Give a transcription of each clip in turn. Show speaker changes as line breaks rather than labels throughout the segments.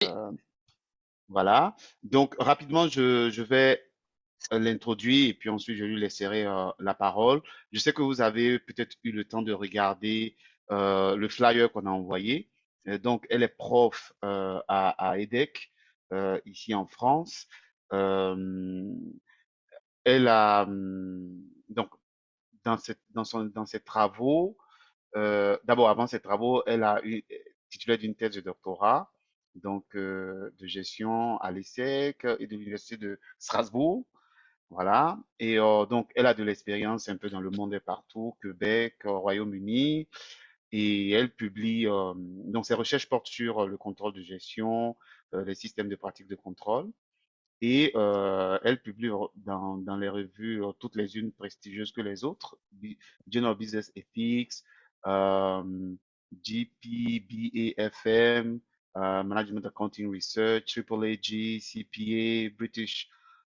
Euh, voilà. Donc, rapidement, je vais l'introduire et puis ensuite, je lui laisserai la parole. Je sais que vous avez peut-être eu le temps de regarder le flyer qu'on a envoyé. Donc, elle est prof à EDEC, ici en France. Euh, Elle a, donc, dans ses travaux, d'abord, avant ses travaux, elle a eu titulaire d'une thèse de doctorat, donc de gestion à l'ESSEC et de l'Université de Strasbourg. Voilà. Et donc, elle a de l'expérience un peu dans le monde et partout, Québec, Royaume-Uni. Et elle publie, donc ses recherches portent sur le contrôle de gestion, les systèmes de pratique de contrôle. Et elle publie dans les revues, toutes les unes prestigieuses que les autres, Journal of Business Ethics, euh, GP, BAFM, Management Accounting Research, AAAG, CPA, British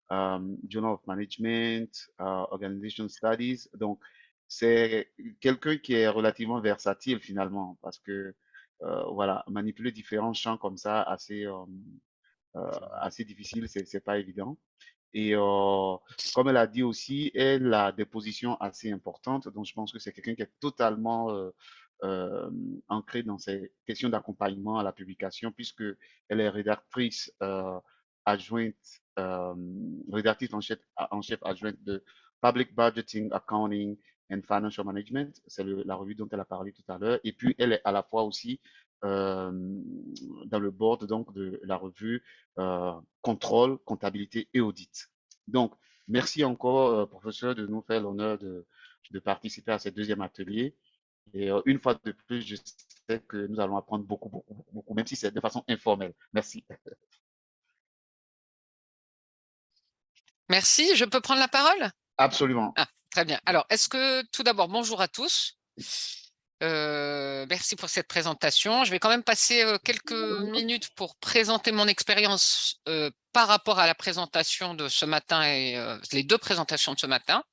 Journal of Management, Organization Studies. Donc, c'est quelqu'un qui est relativement versatile finalement, parce que, voilà, manipuler différents champs comme ça, assez difficile, c'est pas évident. Et comme elle a dit aussi, elle a des positions assez importantes, donc je pense que c'est quelqu'un qui est totalement euh, ancré dans ces questions d'accompagnement à la publication, puisque elle est rédactrice adjointe, rédactrice en chef adjointe de Public Budgeting, Accounting and Financial Management. C'est la revue dont elle a parlé tout à l'heure. Et puis, elle est à la fois aussi euh, dans le board donc de la revue contrôle, comptabilité et audit. Donc, merci encore, professeur, de nous faire l'honneur de participer à ce deuxième atelier. Et une fois de plus, je sais que nous allons apprendre beaucoup, beaucoup, beaucoup, beaucoup, même si c'est de façon informelle. Merci.
Merci, je peux prendre la parole?
Absolument.
Ah, très bien. Alors, est-ce que tout d'abord, bonjour à tous. Merci pour cette présentation. Je vais quand même passer quelques minutes pour présenter mon expérience par rapport à la présentation de ce matin et les deux présentations de ce matin.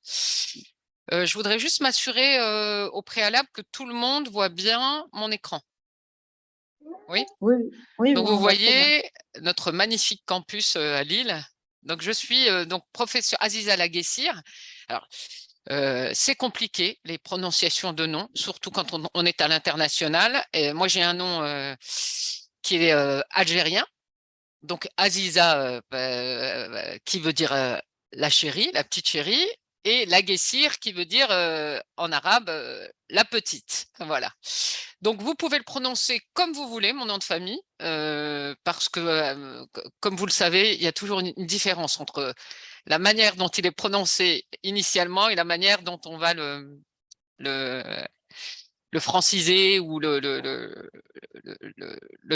Je voudrais juste m'assurer au préalable que tout le monde voit bien mon écran. Oui?
Oui, oui,
Donc,
on
vous
voit très bien.
voyez notre magnifique campus à Lille. Donc, je suis donc professeur Aziza Laguessir. Alors, c'est compliqué, les prononciations de noms, surtout quand on est à l'international. Moi, j'ai un nom qui est algérien. Donc, Aziza, qui veut dire la chérie, la petite chérie, et Laguessir, qui veut dire en arabe la petite. Voilà. Donc, vous pouvez le prononcer comme vous voulez, mon nom de famille, parce que, comme vous le savez, il y a toujours une différence entre la manière dont il est prononcé initialement et la manière dont on va le, le franciser ou le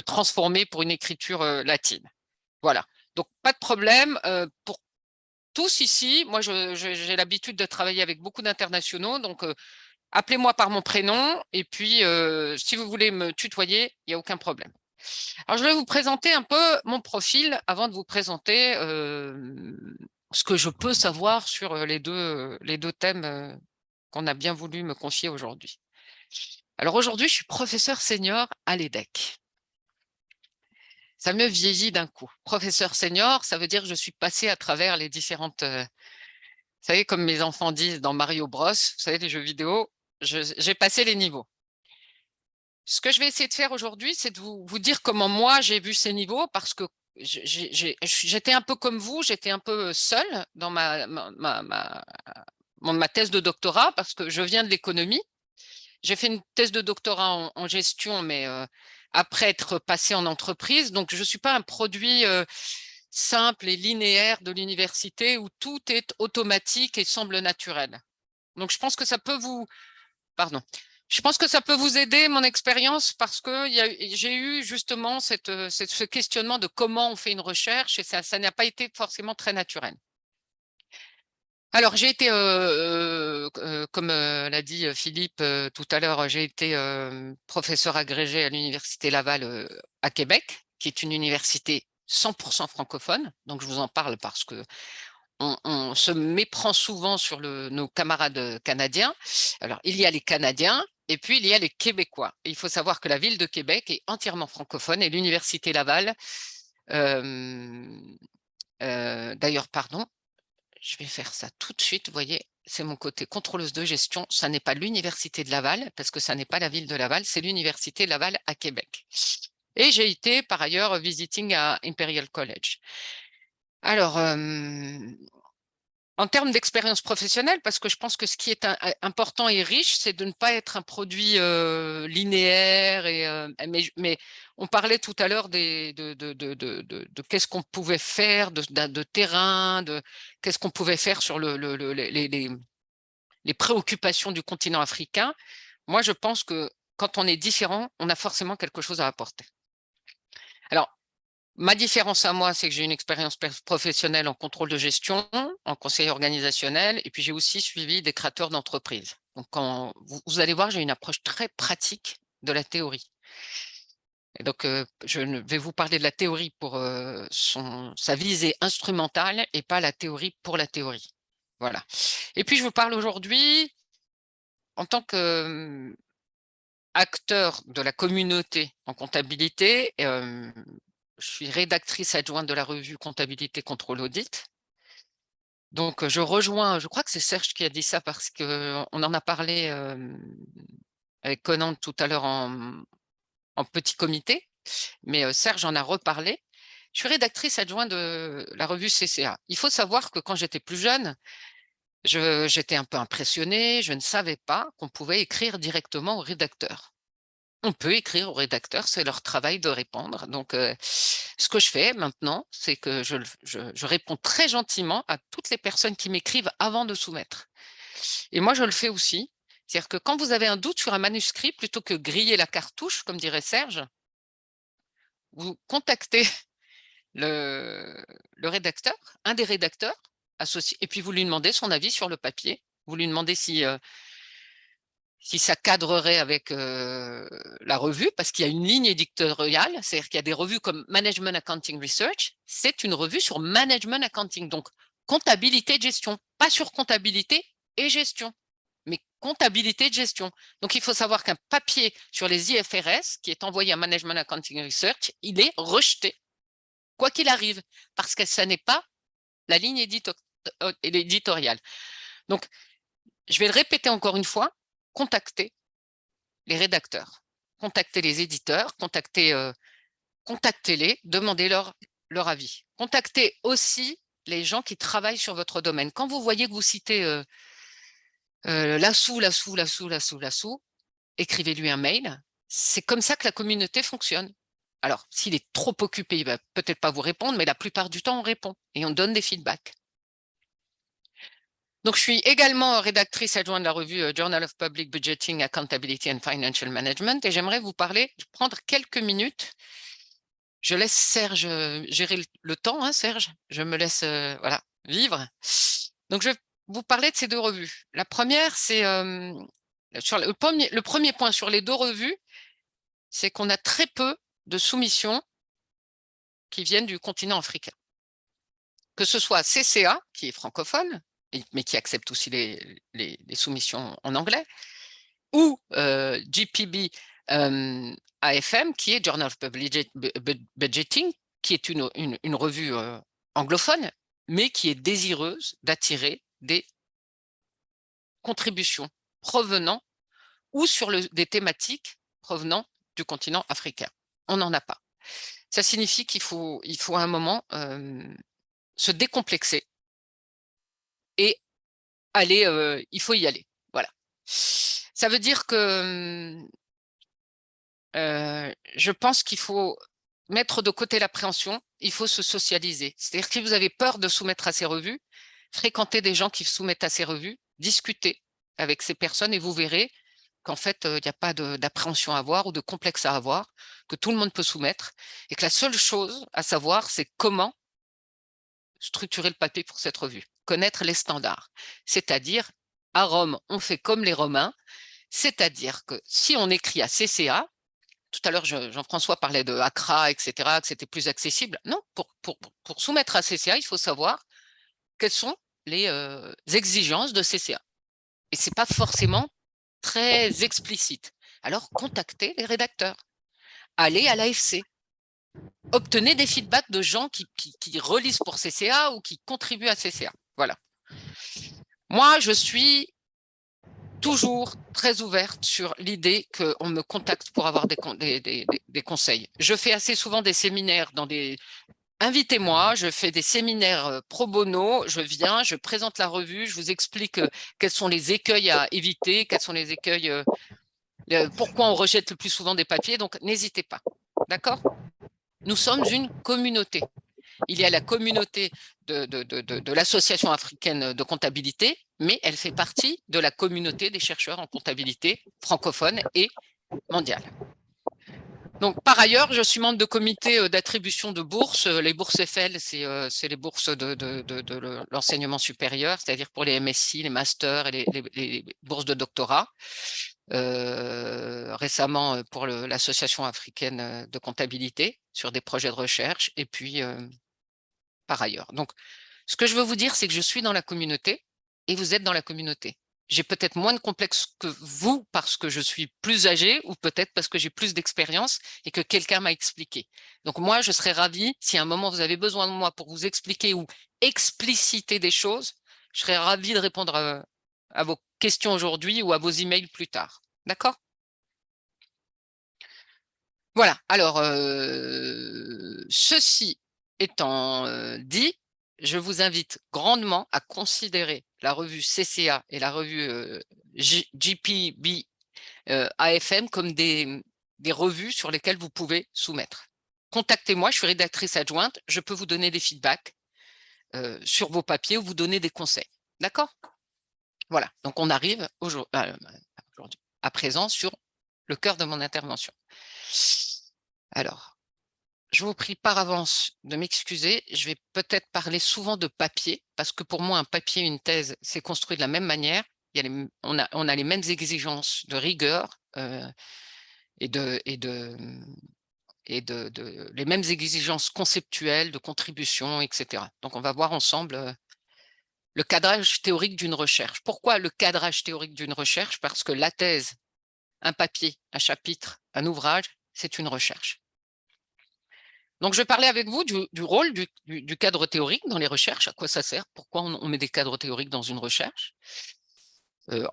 transformer pour une écriture latine. Voilà. Donc, pas de problème. Pour tous ici, moi, j'ai l'habitude de travailler avec beaucoup d'internationaux, donc appelez-moi par mon prénom et puis si vous voulez me tutoyer, il n'y a aucun problème. Alors, je vais vous présenter un peu mon profil avant de vous présenter ce que je peux savoir sur les deux thèmes qu'on a bien voulu me confier aujourd'hui. Alors, aujourd'hui, je suis professeur senior à l'EDEC. Ça me vieillit d'un coup. Professeur senior, ça veut dire que je suis passé à travers les différentes... vous savez, comme mes enfants disent dans Mario Bros, vous savez, les jeux vidéo, j'ai passé les niveaux. Ce que je vais essayer de faire aujourd'hui, c'est de vous dire comment moi j'ai vu ces niveaux, parce que j'étais un peu comme vous, j'étais un peu seule dans ma thèse de doctorat, parce que je viens de l'économie. J'ai fait une thèse de doctorat en gestion, mais après être passé en entreprise. Donc, je ne suis pas un produit simple et linéaire de l'université où tout est automatique et semble naturel. Donc, je pense que ça peut vous... Pardon. Je pense que ça peut vous aider, mon expérience, parce que j'ai eu justement ce questionnement de comment on fait une recherche et ça n'a pas été forcément très naturel. Alors, j'ai été, comme l'a dit Philippe tout à l'heure, j'ai été professeur agrégé à l'Université Laval à Québec, qui est une université 100% francophone. Donc, je vous en parle parce que on se méprend souvent sur nos camarades canadiens. Alors, il y a les Canadiens, Et puis, il y a les Québécois. Et il faut savoir que la ville de Québec est entièrement francophone et l'Université Laval, d'ailleurs, pardon, je vais faire ça tout de suite. Vous voyez, c'est mon côté contrôleuse de gestion. Ça n'est pas l'Université de Laval, parce que ça n'est pas la ville de Laval, c'est l'Université Laval à Québec. Et j'ai été, par ailleurs, visiting à Imperial College. Alors, en termes d'expérience professionnelle, parce que je pense que ce qui est important et riche, c'est de ne pas être un produit linéaire. Mais on parlait tout à l'heure de qu'est-ce qu'on pouvait faire de terrain, de qu'est-ce qu'on pouvait faire sur les préoccupations du continent africain. Moi, je pense que quand on est différent, on a forcément quelque chose à apporter. Alors, ma différence à moi, c'est que j'ai une expérience professionnelle en contrôle de gestion, en conseil organisationnel, et puis j'ai aussi suivi des créateurs d'entreprises. Donc, quand vous allez voir, j'ai une approche très pratique de la théorie. Et donc, je vais vous parler de la théorie pour sa visée instrumentale et pas la théorie pour la théorie. Voilà. Et puis, je vous parle aujourd'hui en tant que acteur de la communauté en comptabilité. Je suis rédactrice adjointe de la revue Comptabilité Contrôle Audit. Donc, je rejoins, je crois que c'est Serge qui a dit ça parce qu'on en a parlé avec Conan tout à l'heure en petit comité, mais Serge en a reparlé. Je suis rédactrice adjointe de la revue CCA. Il faut savoir que quand j'étais plus jeune, j'étais un peu impressionnée, je ne savais pas qu'on pouvait écrire directement au rédacteur. On peut écrire au rédacteur, c'est leur travail de répondre. Donc, ce que je fais maintenant, c'est que je réponds très gentiment à toutes les personnes qui m'écrivent avant de soumettre. Et moi, je le fais aussi. C'est-à-dire que quand vous avez un doute sur un manuscrit, plutôt que griller la cartouche, comme dirait Serge, vous contactez le rédacteur, un des rédacteurs associés, et puis vous lui demandez son avis sur le papier. Vous lui demandez si ça cadrerait avec la revue, parce qu'il y a une ligne éditoriale, c'est-à-dire qu'il y a des revues comme Management Accounting Research, c'est une revue sur Management Accounting, donc comptabilité et gestion, pas sur comptabilité et gestion, mais comptabilité et gestion. Donc, il faut savoir qu'un papier sur les IFRS qui est envoyé à Management Accounting Research, il est rejeté, quoi qu'il arrive, parce que ça n'est pas la ligne éditoriale. Donc, je vais le répéter encore une fois, contactez les rédacteurs, contactez les éditeurs, contactez-les, demandez leur avis. Contactez aussi les gens qui travaillent sur votre domaine. Quand vous voyez que vous citez Lassou, écrivez-lui un mail. C'est comme ça que la communauté fonctionne. Alors, s'il est trop occupé, il ne va peut-être pas vous répondre, mais la plupart du temps, on répond et on donne des feedbacks. Donc, je suis également rédactrice adjointe de la revue Journal of Public Budgeting, Accountability and Financial Management et j'aimerais vous parler, prendre quelques minutes. Je laisse Serge gérer le temps, hein, Serge. Je me laisse voilà, vivre. Donc, je vais vous parler de ces deux revues. La première, c'est sur le premier point sur les deux revues, c'est qu'on a très peu de soumissions qui viennent du continent africain. Que ce soit CCA, qui est francophone, mais qui accepte aussi les soumissions en anglais, ou GPB AFM, qui est Journal of Public Budgeting, qui est une revue anglophone, mais qui est désireuse d'attirer des contributions provenant ou sur des thématiques provenant du continent africain. On n'en a pas. Ça signifie qu'il faut à un moment se décomplexer et aller, il faut y aller. Voilà. Ça veut dire que je pense qu'il faut mettre de côté l'appréhension, il faut se socialiser. C'est-à-dire que si vous avez peur de soumettre à ces revues, fréquentez des gens qui soumettent à ces revues, discutez avec ces personnes et vous verrez qu'en fait, il n'y a pas d'appréhension à avoir ou de complexe à avoir, que tout le monde peut soumettre et que la seule chose à savoir, c'est comment structurer le papier pour cette revue, connaître les standards. C'est-à-dire, à Rome, on fait comme les Romains, c'est-à-dire que si on écrit à CCA, tout à l'heure, Jean-François parlait de ACRA, etc., que c'était plus accessible. Non, pour soumettre à CCA, il faut savoir quelles sont les exigences de CCA. Et ce n'est pas forcément très explicite. Alors, contactez les rédacteurs. Allez à l'AFC. Obtenez des feedbacks de gens qui relisent pour CCA ou qui contribuent à CCA. Voilà. Moi, je suis toujours très ouverte sur l'idée qu'on me contacte pour avoir des conseils. Je fais assez souvent des séminaires dans des... Invitez-moi, je fais des séminaires pro bono, je viens, je présente la revue, je vous explique quels sont les écueils à éviter, quels sont les écueils, pourquoi on rejette le plus souvent des papiers, donc n'hésitez pas. D'accord? Nous sommes une communauté. Il y a la communauté de l'Association africaine de comptabilité, mais elle fait partie de la communauté des chercheurs en comptabilité francophone et mondiale. Donc, par ailleurs, je suis membre de comité d'attribution de bourses. Les bourses Eiffel, c'est les bourses de l'enseignement supérieur, c'est-à-dire pour les MSc, les masters et les bourses de doctorat. Récemment, pour l'Association africaine de comptabilité, sur des projets de recherche, et puis par ailleurs. Donc, ce que je veux vous dire, c'est que je suis dans la communauté et vous êtes dans la communauté. J'ai peut-être moins de complexe que vous parce que je suis plus âgé ou peut-être parce que j'ai plus d'expérience et que quelqu'un m'a expliqué. Donc moi, je serais ravie, si à un moment vous avez besoin de moi pour vous expliquer ou expliciter des choses, je serais ravie de répondre à vos questions aujourd'hui ou à vos emails plus tard. D'accord? Voilà. Alors, ceci étant dit, je vous invite grandement à considérer la revue CCA et la revue GPB AFM comme des revues sur lesquelles vous pouvez soumettre. Contactez-moi, je suis rédactrice adjointe, je peux vous donner des feedbacks sur vos papiers ou vous donner des conseils. D'accord? Voilà, donc on arrive aujourd'hui, à présent sur le cœur de mon intervention. Alors, je vous prie par avance de m'excuser. Je vais peut-être parler souvent de papier, parce que pour moi, un papier, une thèse, c'est construit de la même manière. On a les mêmes exigences de rigueur et les mêmes exigences conceptuelles, de contribution, etc. Donc, on va voir ensemble le cadrage théorique d'une recherche. Pourquoi le cadrage théorique d'une recherche? Parce que la thèse, un papier, un chapitre, un ouvrage, c'est une recherche. Donc, je vais parler avec vous du rôle du cadre théorique dans les recherches, à quoi ça sert, pourquoi on met des cadres théoriques dans une recherche,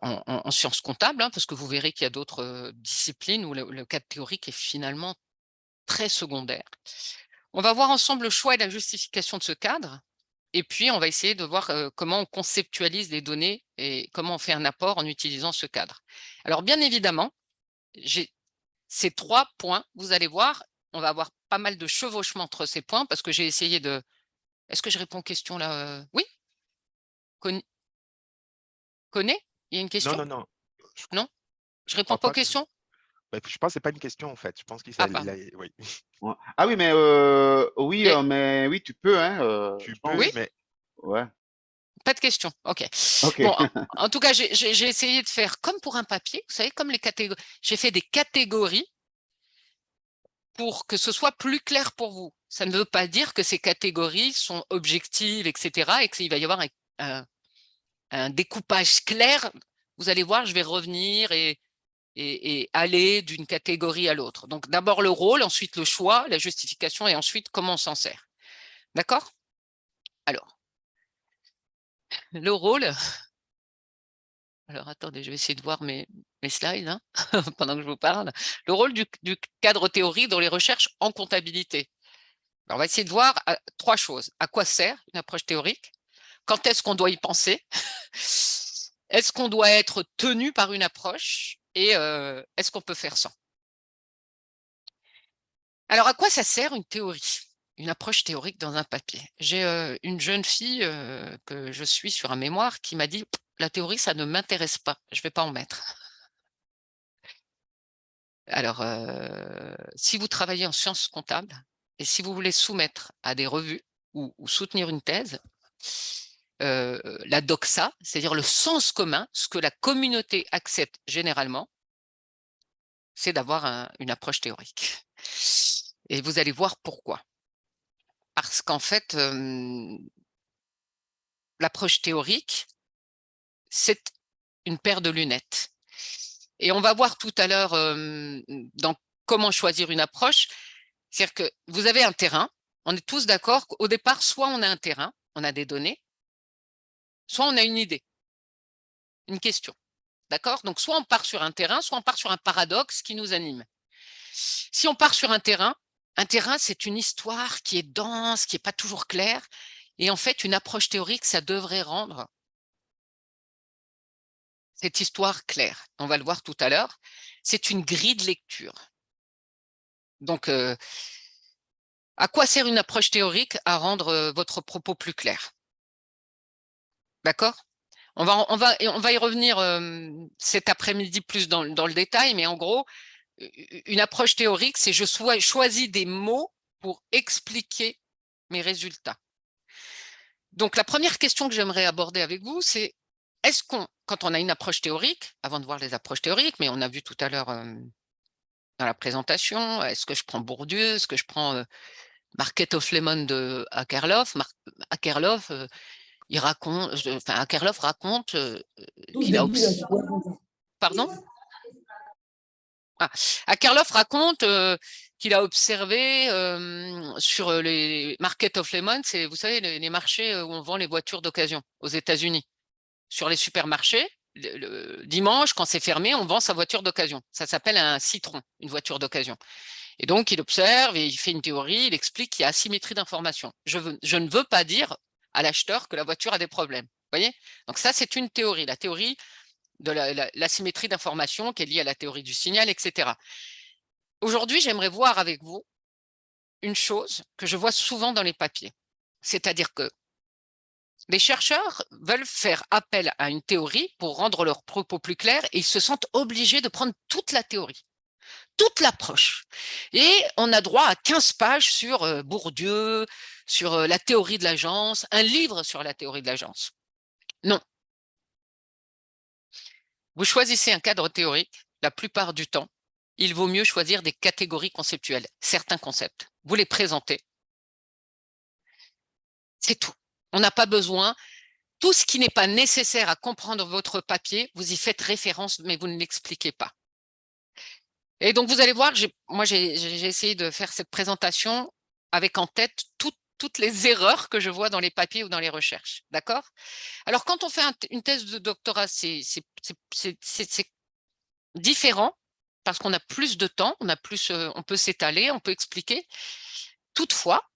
en sciences comptables, hein, parce que vous verrez qu'il y a d'autres disciplines où le cadre théorique est finalement très secondaire. On va voir ensemble le choix et la justification de ce cadre, et puis on va essayer de voir comment on conceptualise les données et comment on fait un apport en utilisant ce cadre. Alors, bien évidemment, j'ai ces 3 points, vous allez voir, on va avoir pas mal de chevauchements entre ces points parce que j'ai essayé de... Est-ce que je réponds aux questions là? Oui? Connais? Il y a une
Non,
question?
non, non, je
Non? Je
je
réponds
crois
pas aux
pas que
questions?
bah, je pense que c'est pas une question, en fait. Je pense qu'il
Ah,
il a
pardon.
oui.
Ouais. Ah oui, oui,
Et,
mais oui, tu peux, hein,
Tu
je
oui?
peux,
pense.
mais
Ouais.
Pas de question. OK.
Ok.
Bon, en tout cas, j'ai essayé de faire comme pour un papier, vous savez, comme les catégories. J'ai fait des catégories pour que ce soit plus clair pour vous. Ça ne veut pas dire que ces catégories sont objectives, etc., et qu'il va y avoir un découpage clair. Vous allez voir, je vais revenir et aller d'une catégorie à l'autre. Donc, d'abord le rôle, ensuite le choix, la justification, et ensuite comment on s'en sert. D'accord? Alors, le rôle. Alors, attendez, je vais essayer de voir mes slides hein, pendant que je vous parle. Le rôle du cadre théorique dans les recherches en comptabilité. Alors, on va essayer de voir 3 choses. À quoi sert une approche théorique? Quand est-ce qu'on doit y penser? Est-ce qu'on doit être tenu par une approche? Et est-ce qu'on peut faire sans? Alors, à quoi ça sert une théorie? Une approche théorique dans un papier? J'ai une jeune fille que je suis sur un mémoire qui m'a dit « La théorie, ça ne m'intéresse pas, je ne vais pas en mettre. » Alors, si vous travaillez en sciences comptables et si vous voulez soumettre à des revues ou soutenir une thèse, la doxa, c'est-à-dire le sens commun, ce que la communauté accepte généralement, c'est d'avoir une approche théorique. Et vous allez voir pourquoi. Parce qu'en fait, l'approche théorique, c'est une paire de lunettes. Et on va voir tout à l'heure dans comment choisir une approche. C'est-à-dire que vous avez un terrain, on est tous d'accord qu'au départ, soit on a un terrain, on a des données, soit on a une idée, une question. D'accord? Donc, soit on part sur un terrain, soit on part sur un paradoxe qui nous anime. Si on part sur un terrain, c'est une histoire qui est dense, qui n'est pas toujours claire. Et en fait, une approche théorique, ça devrait rendre cette histoire claire. On va le voir tout à l'heure. C'est une grille de lecture. Donc, à quoi sert une approche théorique? À rendre votre propos plus clair. D'accord? On va y revenir cet après-midi plus dans le détail, mais en gros, une approche théorique, c'est je choisis des mots pour expliquer mes résultats. Donc, la première question que j'aimerais aborder avec vous, c'est est-ce qu'on, quand on a une approche théorique, avant de voir les approches théoriques, mais on a vu tout à l'heure dans la présentation, est-ce que je prends Bourdieu, est-ce que je prends Market of Lemon de Akerlof? Akerlof, il raconte, enfin, Akerlof raconte qu'il a Pardon? Akerlof raconte qu'il a observé sur les Market of Lemon, c'est, vous savez, les marchés où on vend les voitures d'occasion aux États-Unis. Sur les supermarchés, le dimanche, quand c'est fermé, on vend sa voiture d'occasion. Ça s'appelle un citron, une voiture d'occasion. Et donc, il observe et il fait une théorie, il explique qu'il y a asymétrie d'information. Je ne veux pas dire à l'acheteur que la voiture a des problèmes. Vous voyez? Donc ça, c'est une théorie, la théorie de l'asymétrie d'information qui est liée à la théorie du signal, etc. Aujourd'hui, j'aimerais voir avec vous une chose que je vois souvent dans les papiers. C'est-à-dire que les chercheurs veulent faire appel à une théorie pour rendre leurs propos plus clairs et ils se sentent obligés de prendre toute la théorie, toute l'approche. Et on a droit à 15 pages sur Bourdieu, sur la théorie de l'agence, un livre sur la théorie de l'agence. Non. Vous choisissez un cadre théorique, la plupart du temps, il vaut mieux choisir des catégories conceptuelles, certains concepts. Vous les présentez. C'est tout. On n'a pas besoin. Tout ce qui n'est pas nécessaire à comprendre votre papier, vous y faites référence, mais vous ne l'expliquez pas. Et donc, vous allez voir, moi, j'ai essayé de faire cette présentation avec en tête toutes les erreurs que je vois dans les papiers ou dans les recherches. D'accord? Alors, quand on fait une thèse de doctorat, c'est différent parce qu'on a plus de temps, on peut s'étaler, on peut expliquer. Toutefois,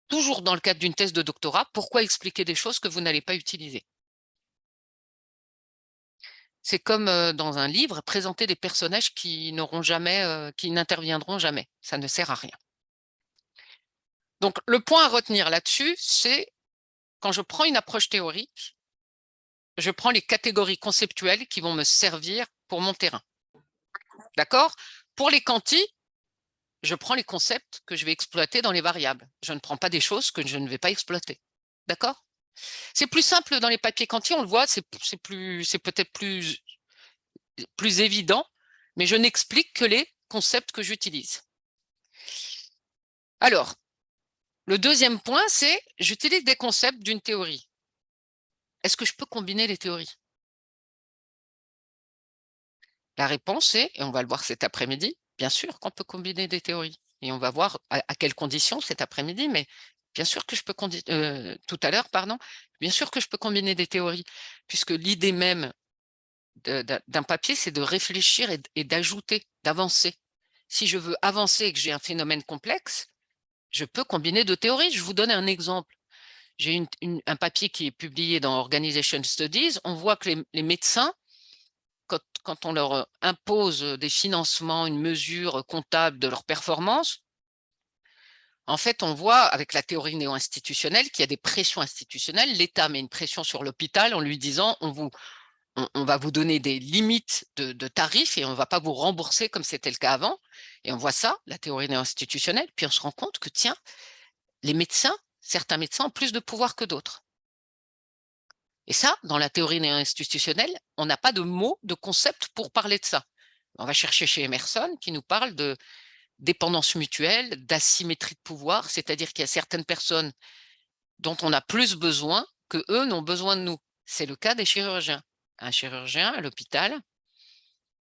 toujours dans le cadre d'une thèse de doctorat, pourquoi expliquer des choses que vous n'allez pas utiliser? C'est comme dans un livre, présenter des personnages qui n'auront jamais, qui n'interviendront jamais. Ça ne sert à rien. Donc, le point à retenir là-dessus, c'est quand je prends une approche théorique, je prends les catégories conceptuelles qui vont me servir pour mon terrain. D'accord? Pour les quantis, je prends les concepts que je vais exploiter dans les variables. Je ne prends pas des choses que je ne vais pas exploiter. D'accord? C'est plus simple dans les papiers quantis, on le voit, c'est peut-être plus évident, mais je n'explique que les concepts que j'utilise. Alors, le deuxième point, c'est j'utilise des concepts d'une théorie. Est-ce que je peux combiner les théories? La réponse est, et on va le voir cet après-midi, bien sûr qu'on peut combiner des théories. Et on va voir à quelles conditions cet après-midi, mais bien sûr que je peux tout à l'heure, pardon, bien sûr que je peux combiner des théories, puisque l'idée même d'un papier, c'est de réfléchir et d'ajouter, d'avancer. Si je veux avancer et que j'ai un phénomène complexe, je peux combiner deux théories. Je vous donne un exemple. J'ai un papier qui est publié dans Organization Studies. On voit que les médecins, quand on leur impose des financements, une mesure comptable de leur performance, en fait, on voit avec la théorie néo-institutionnelle qu'il y a des pressions institutionnelles. L'État met une pression sur l'hôpital en lui disant on va vous donner des limites de tarifs et on ne va pas vous rembourser comme c'était le cas avant. Et on voit ça, la théorie néo-institutionnelle, puis on se rend compte que, tiens, les médecins, certains médecins ont plus de pouvoir que d'autres. Et ça, dans la théorie néo-institutionnelle, on n'a pas de mots, de concept pour parler de ça. On va chercher chez Emerson qui nous parle de dépendance mutuelle, d'asymétrie de pouvoir, c'est-à-dire qu'il y a certaines personnes dont on a plus besoin que eux n'ont besoin de nous. C'est le cas des chirurgiens. Un chirurgien à l'hôpital,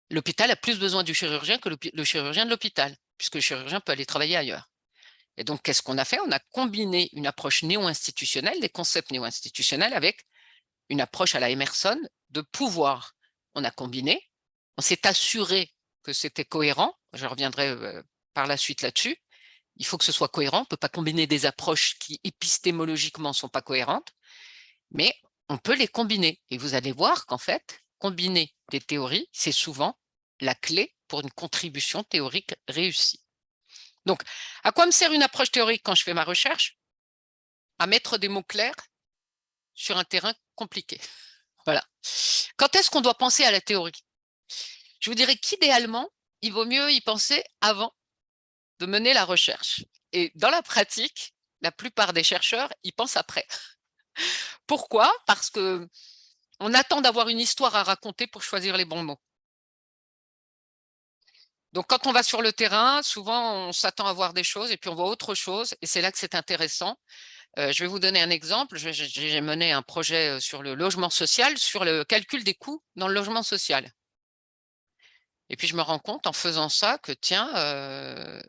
L'hôpital a plus besoin du chirurgien que le chirurgien de l'hôpital, puisque le chirurgien peut aller travailler ailleurs. Et donc, qu'est-ce qu'on a fait? On a combiné une approche néo-institutionnelle, des concepts néo-institutionnels, avec une approche à la Emerson de pouvoir. On a combiné, on s'est assuré que c'était cohérent, je reviendrai par la suite là-dessus. Il faut que ce soit cohérent, on ne peut pas combiner des approches qui épistémologiquement ne sont pas cohérentes, mais on peut les combiner. Et vous allez voir qu'en fait, combiner des théories, c'est souvent la clé pour une contribution théorique réussie. Donc, à quoi me sert une approche théorique quand je fais ma recherche? À mettre des mots clairs sur un terrain compliqué. Voilà. Quand est-ce qu'on doit penser à la théorie? Je vous dirais qu'idéalement, il vaut mieux y penser avant de mener la recherche. Et dans la pratique, la plupart des chercheurs y pensent après. Pourquoi? Parce que on attend d'avoir une histoire à raconter pour choisir les bons mots. Donc, quand on va sur le terrain, souvent, on s'attend à voir des choses et puis on voit autre chose. Et c'est là que c'est intéressant. Je vais vous donner un exemple. J'ai mené un projet sur le logement social, sur le calcul des coûts dans le logement social. Et puis, je me rends compte en faisant ça que, tiens,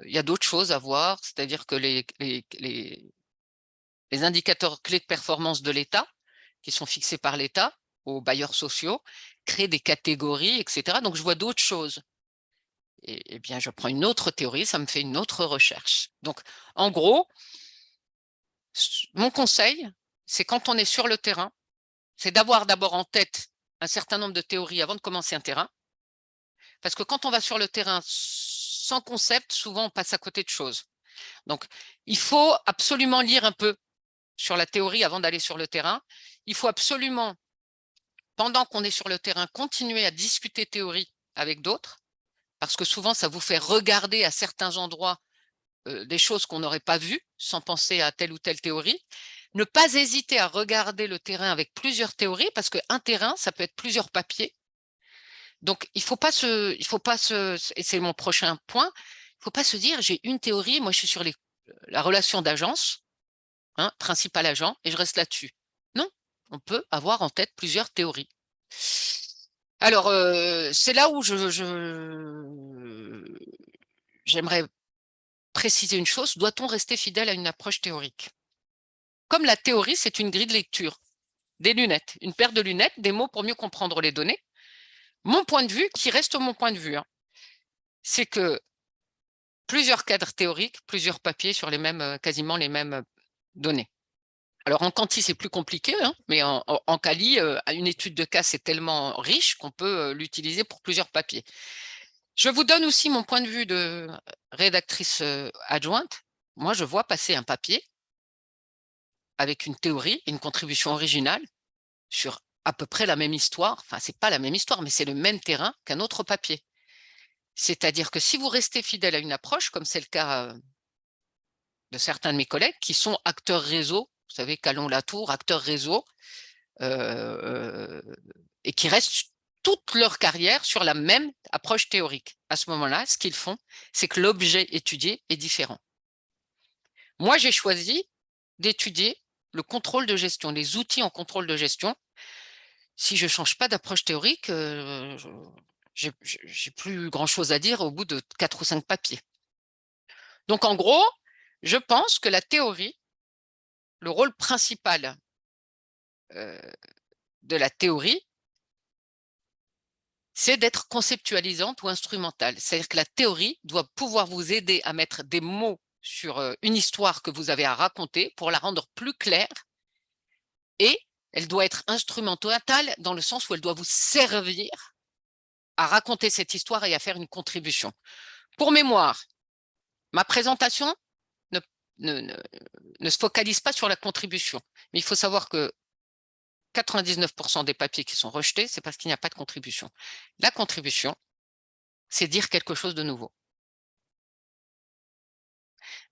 il y a d'autres choses à voir. C'est-à-dire que les indicateurs clés de performance de l'État, qui sont fixés par l'État aux bailleurs sociaux, créent des catégories, etc. Donc, je vois d'autres choses. Et bien, je prends une autre théorie, ça me fait une autre recherche. Donc, en gros, mon conseil, c'est quand on est sur le terrain, c'est d'avoir d'abord en tête un certain nombre de théories avant de commencer un terrain. Parce que quand on va sur le terrain sans concept, souvent on passe à côté de choses. Donc, il faut absolument lire un peu sur la théorie avant d'aller sur le terrain. Il faut absolument, pendant qu'on est sur le terrain, continuer à discuter théorie avec d'autres, parce que souvent, ça vous fait regarder à certains endroits des choses qu'on n'aurait pas vues sans penser à telle ou telle théorie. Ne pas hésiter à regarder le terrain avec plusieurs théories, parce qu'un terrain, ça peut être plusieurs papiers. Donc, il faut pas et c'est mon prochain point, il ne faut pas se dire, j'ai une théorie, moi je suis sur la relation d'agence, hein, principal agent, et je reste là-dessus. Non, on peut avoir en tête plusieurs théories. Alors, c'est là où j'aimerais préciser une chose, doit-on rester fidèle à une approche théorique? Comme la théorie, c'est une grille de lecture, des lunettes, une paire de lunettes, des mots pour mieux comprendre les données. Mon point de vue, qui reste mon point de vue, hein, c'est que plusieurs cadres théoriques, plusieurs papiers sur quasiment les mêmes données. Alors, en quanti, c'est plus compliqué, hein, mais en quali, une étude de cas, c'est tellement riche qu'on peut l'utiliser pour plusieurs papiers. Je vous donne aussi mon point de vue de rédactrice adjointe. Moi, je vois passer un papier avec une théorie, une contribution originale sur à peu près la même histoire. Enfin, ce n'est pas la même histoire, mais c'est le même terrain qu'un autre papier. C'est-à-dire que si vous restez fidèle à une approche, comme c'est le cas de certains de mes collègues qui sont acteurs réseau, vous savez, Calon-Latour, acteurs réseau, et qui restent toute leur carrière sur la même approche théorique. À ce moment-là, ce qu'ils font, c'est que l'objet étudié est différent. Moi, j'ai choisi d'étudier le contrôle de gestion, les outils en contrôle de gestion. Si je ne change pas d'approche théorique, j'ai plus grand-chose à dire au bout de 4 ou 5 papiers. Donc, en gros, je pense que la théorie, le rôle principal de la théorie, c'est d'être conceptualisante ou instrumentale. C'est-à-dire que la théorie doit pouvoir vous aider à mettre des mots sur une histoire que vous avez à raconter pour la rendre plus claire, et elle doit être instrumentale dans le sens où elle doit vous servir à raconter cette histoire et à faire une contribution. Pour mémoire, ma présentation ne se focalise pas sur la contribution, mais il faut savoir que 99% des papiers qui sont rejetés, c'est parce qu'il n'y a pas de contribution. La contribution, c'est dire quelque chose de nouveau.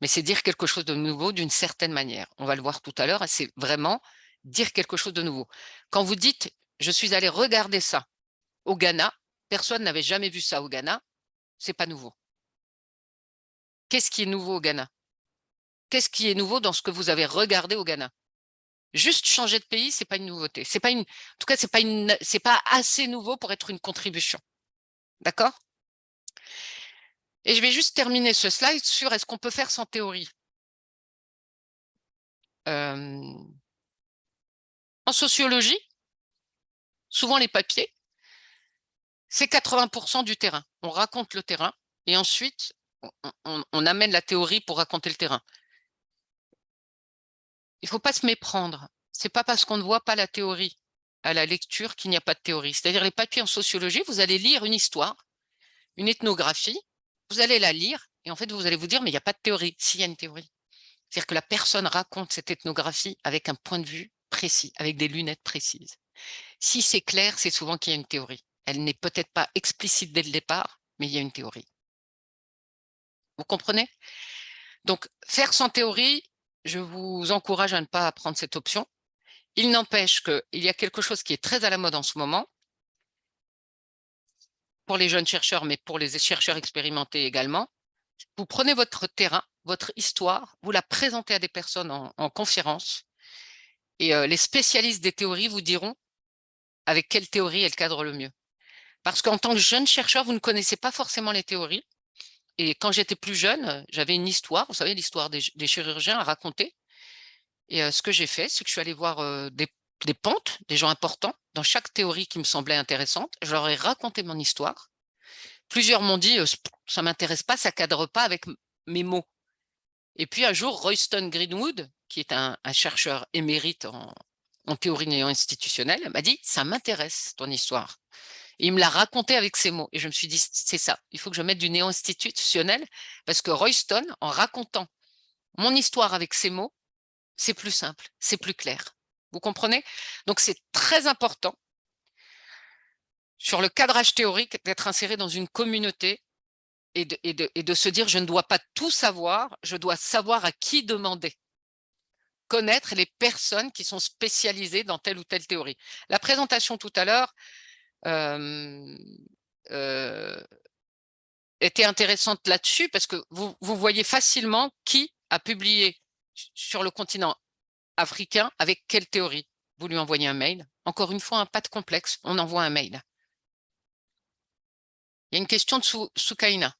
Mais c'est dire quelque chose de nouveau d'une certaine manière. On va le voir tout à l'heure, c'est vraiment dire quelque chose de nouveau. Quand vous dites « je suis allé regarder ça au Ghana », personne n'avait jamais vu ça au Ghana, c'est pas nouveau. Qu'est-ce qui est nouveau au Ghana? Qu'est-ce qui est nouveau dans ce que vous avez regardé au Ghana? Juste changer de pays, c'est pas une nouveauté. En tout cas, c'est pas assez nouveau pour être une contribution. D'accord? Et je vais juste terminer ce slide sur est-ce qu'on peut faire sans théorie. En sociologie, souvent les papiers, c'est 80% du terrain. On raconte le terrain et ensuite, on amène la théorie pour raconter le terrain. Il ne faut pas se méprendre. Ce n'est pas parce qu'on ne voit pas la théorie à la lecture qu'il n'y a pas de théorie. C'est-à-dire les papiers en sociologie, vous allez lire une histoire, une ethnographie, vous allez la lire et en fait, vous allez vous dire, mais il n'y a pas de théorie. S'il y a une théorie. C'est-à-dire que la personne raconte cette ethnographie avec un point de vue précis, avec des lunettes précises. Si c'est clair, c'est souvent qu'il y a une théorie. Elle n'est peut-être pas explicite dès le départ, mais il y a une théorie. Vous comprenez? Donc, faire sans théorie, je vous encourage à ne pas prendre cette option. Il n'empêche qu'il y a quelque chose qui est très à la mode en ce moment, pour les jeunes chercheurs, mais pour les chercheurs expérimentés également. Vous prenez votre terrain, votre histoire, vous la présentez à des personnes en conférence, et les spécialistes des théories vous diront avec quelle théorie elle cadre le mieux. Parce qu'en tant que jeune chercheur, vous ne connaissez pas forcément les théories. Et quand j'étais plus jeune, j'avais une histoire, vous savez, l'histoire des chirurgiens à raconter. Et ce que j'ai fait, c'est que je suis allée voir des pontes, des gens importants, dans chaque théorie qui me semblait intéressante. Je leur ai raconté mon histoire. Plusieurs m'ont dit ça ne m'intéresse pas, ça ne cadre pas avec mes mots. Et puis un jour, Royston Greenwood, qui est un chercheur émérite en théorie néo-institutionnelle, m'a dit ça m'intéresse ton histoire. Et il me l'a raconté avec ses mots. Et je me suis dit c'est ça, il faut que je mette du néo-institutionnel parce que Royston, en racontant mon histoire avec ses mots, c'est plus simple, c'est plus clair. Vous comprenez? Donc c'est très important sur le cadrage théorique d'être inséré dans une communauté et de se dire je ne dois pas tout savoir, je dois savoir à qui demander. Connaître les personnes qui sont spécialisées dans telle ou telle théorie. La présentation tout à l'heure était intéressante là-dessus parce que vous voyez facilement qui a publié sur le continent africain avec quelle théorie. Vous lui envoyez un mail. Encore une fois, pas de complexe, on envoie un mail. Il y a une question de Soukaina.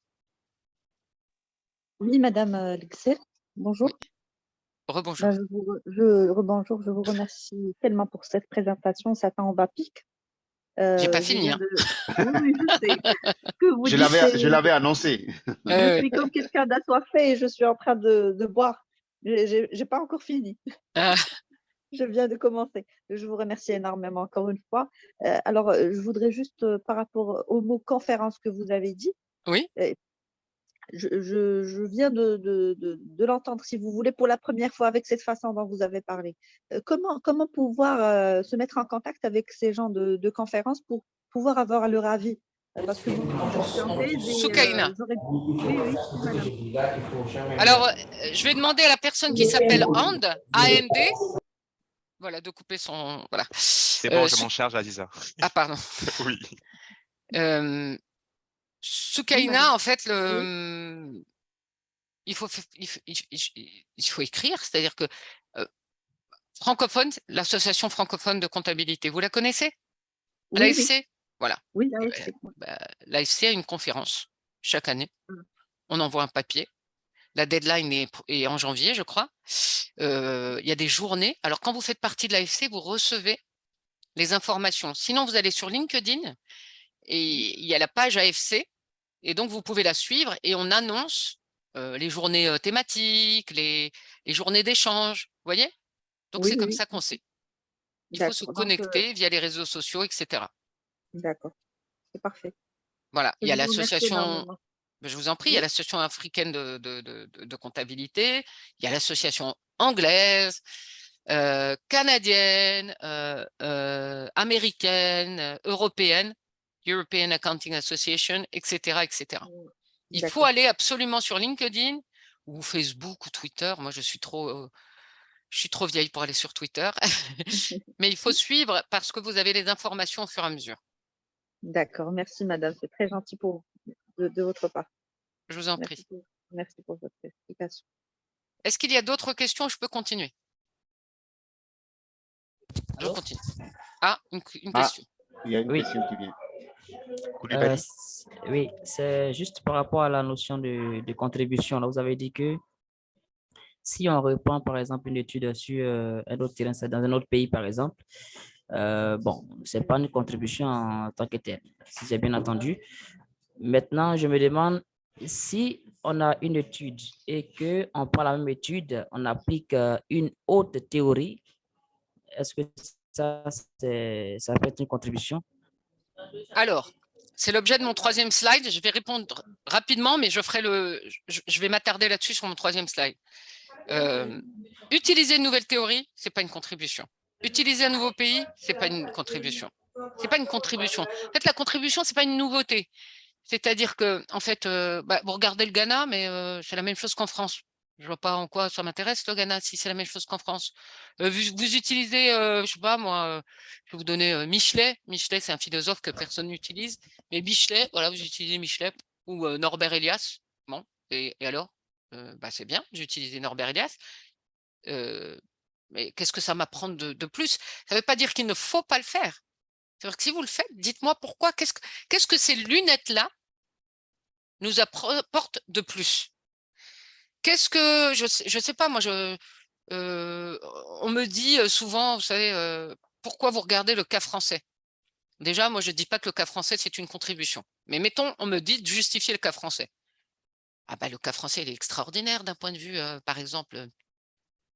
Oui, Madame Lexel, bonjour.
Oui. Rebonjour.
Rebonjour, je vous remercie tellement pour cette présentation, ça t'en va pique.
J'ai pas fini. Hein.
Oui, je sais. Que vous
je l'avais annoncé.
Je suis comme quelqu'un d'assoiffé et je suis en train de boire. J'ai pas encore fini. Je viens de commencer. Je vous remercie énormément encore une fois. Alors, je voudrais juste, par rapport au mot conférence que vous avez dit,
oui.
Je viens de l'entendre, si vous voulez, pour la première fois avec cette façon dont vous avez parlé. Comment pouvoir se mettre en contact avec ces gens de conférences pour pouvoir avoir leur avis? Parce que je suis en thèse et
Soukaina.
Oui,
alors, je vais demander à la personne qui s'appelle And, A-N-D, voilà, de couper son… Voilà.
C'est bon, je m'en charge, Aziza.
Ah, pardon.
Oui.
Soukaina, en fait, il faut écrire, c'est-à-dire que francophone, l'association francophone de comptabilité, vous la connaissez?
Oui,
l'AFC, voilà.
Oui, l'AFC.
L'AFC a une conférence chaque année. On envoie un papier. La deadline est en janvier, je crois. Il y a des journées. Alors, quand vous faites partie de l'AFC, vous recevez les informations. Sinon, vous allez sur LinkedIn et il y a la page AFC. Et donc, vous pouvez la suivre et on annonce les journées thématiques, les journées d'échange. Vous voyez? Donc, c'est comme ça qu'on sait. Il faut se connecter via les réseaux sociaux, etc.
D'accord, c'est parfait.
Voilà, il y a l'association, je vous en prie, il y a l'association africaine de comptabilité, il y a l'association anglaise, canadienne, américaine, européenne, European Accounting Association, etc. etc. Il faut aller absolument sur LinkedIn ou Facebook ou Twitter. Moi, je suis trop vieille pour aller sur Twitter, mais il faut suivre parce que vous avez les informations au fur et à mesure.
D'accord, merci madame, c'est très gentil de votre part.
Je vous en prie.
Merci pour votre explication.
Est-ce qu'il y a d'autres questions? Je peux continuer. Je continue. Ah, une question.
Il y a une question qui vient.
Koulibaly.
Oui, c'est juste par rapport à la notion de contribution. Là, vous avez dit que si on reprend, par exemple, une étude sur un autre terrain, c'est dans un autre pays, par exemple, bon, c'est pas une contribution en tant que telle, si j'ai bien entendu. Maintenant, je me demande si on a une étude et qu'on prend la même étude, on applique une autre théorie, est-ce que ça, ça peut être une contribution?
Alors, c'est l'objet de mon troisième slide. Je vais répondre rapidement, mais je vais m'attarder là-dessus sur mon troisième slide. Utiliser une nouvelle théorie, c'est pas une contribution. Utiliser un nouveau pays, c'est pas une contribution. C'est pas une contribution. En fait, la contribution, c'est pas une nouveauté. C'est-à-dire que, en fait, vous regardez le Ghana, mais c'est la même chose qu'en France. Je vois pas en quoi ça m'intéresse le Ghana si c'est la même chose qu'en France. Vous utilisez, je sais pas moi, je vais vous donner Michelet. Michelet, c'est un philosophe que personne n'utilise, mais Michelet, voilà, vous utilisez Michelet ou Norbert Elias. Bon, et alors, c'est bien, j'utilisais Norbert Elias. Mais qu'est-ce que ça m'apprend de plus? Ça ne veut pas dire qu'il ne faut pas le faire. C'est-à-dire que si vous le faites, dites-moi pourquoi. Qu'est-ce que ces lunettes-là nous apportent de plus? Qu'est-ce que je sais pas, moi, on me dit souvent, vous savez, pourquoi vous regardez le cas français? Déjà, moi, je ne dis pas que le cas français, c'est une contribution. Mais mettons, on me dit de justifier le cas français. Ah le cas français, il est extraordinaire d'un point de vue, par exemple,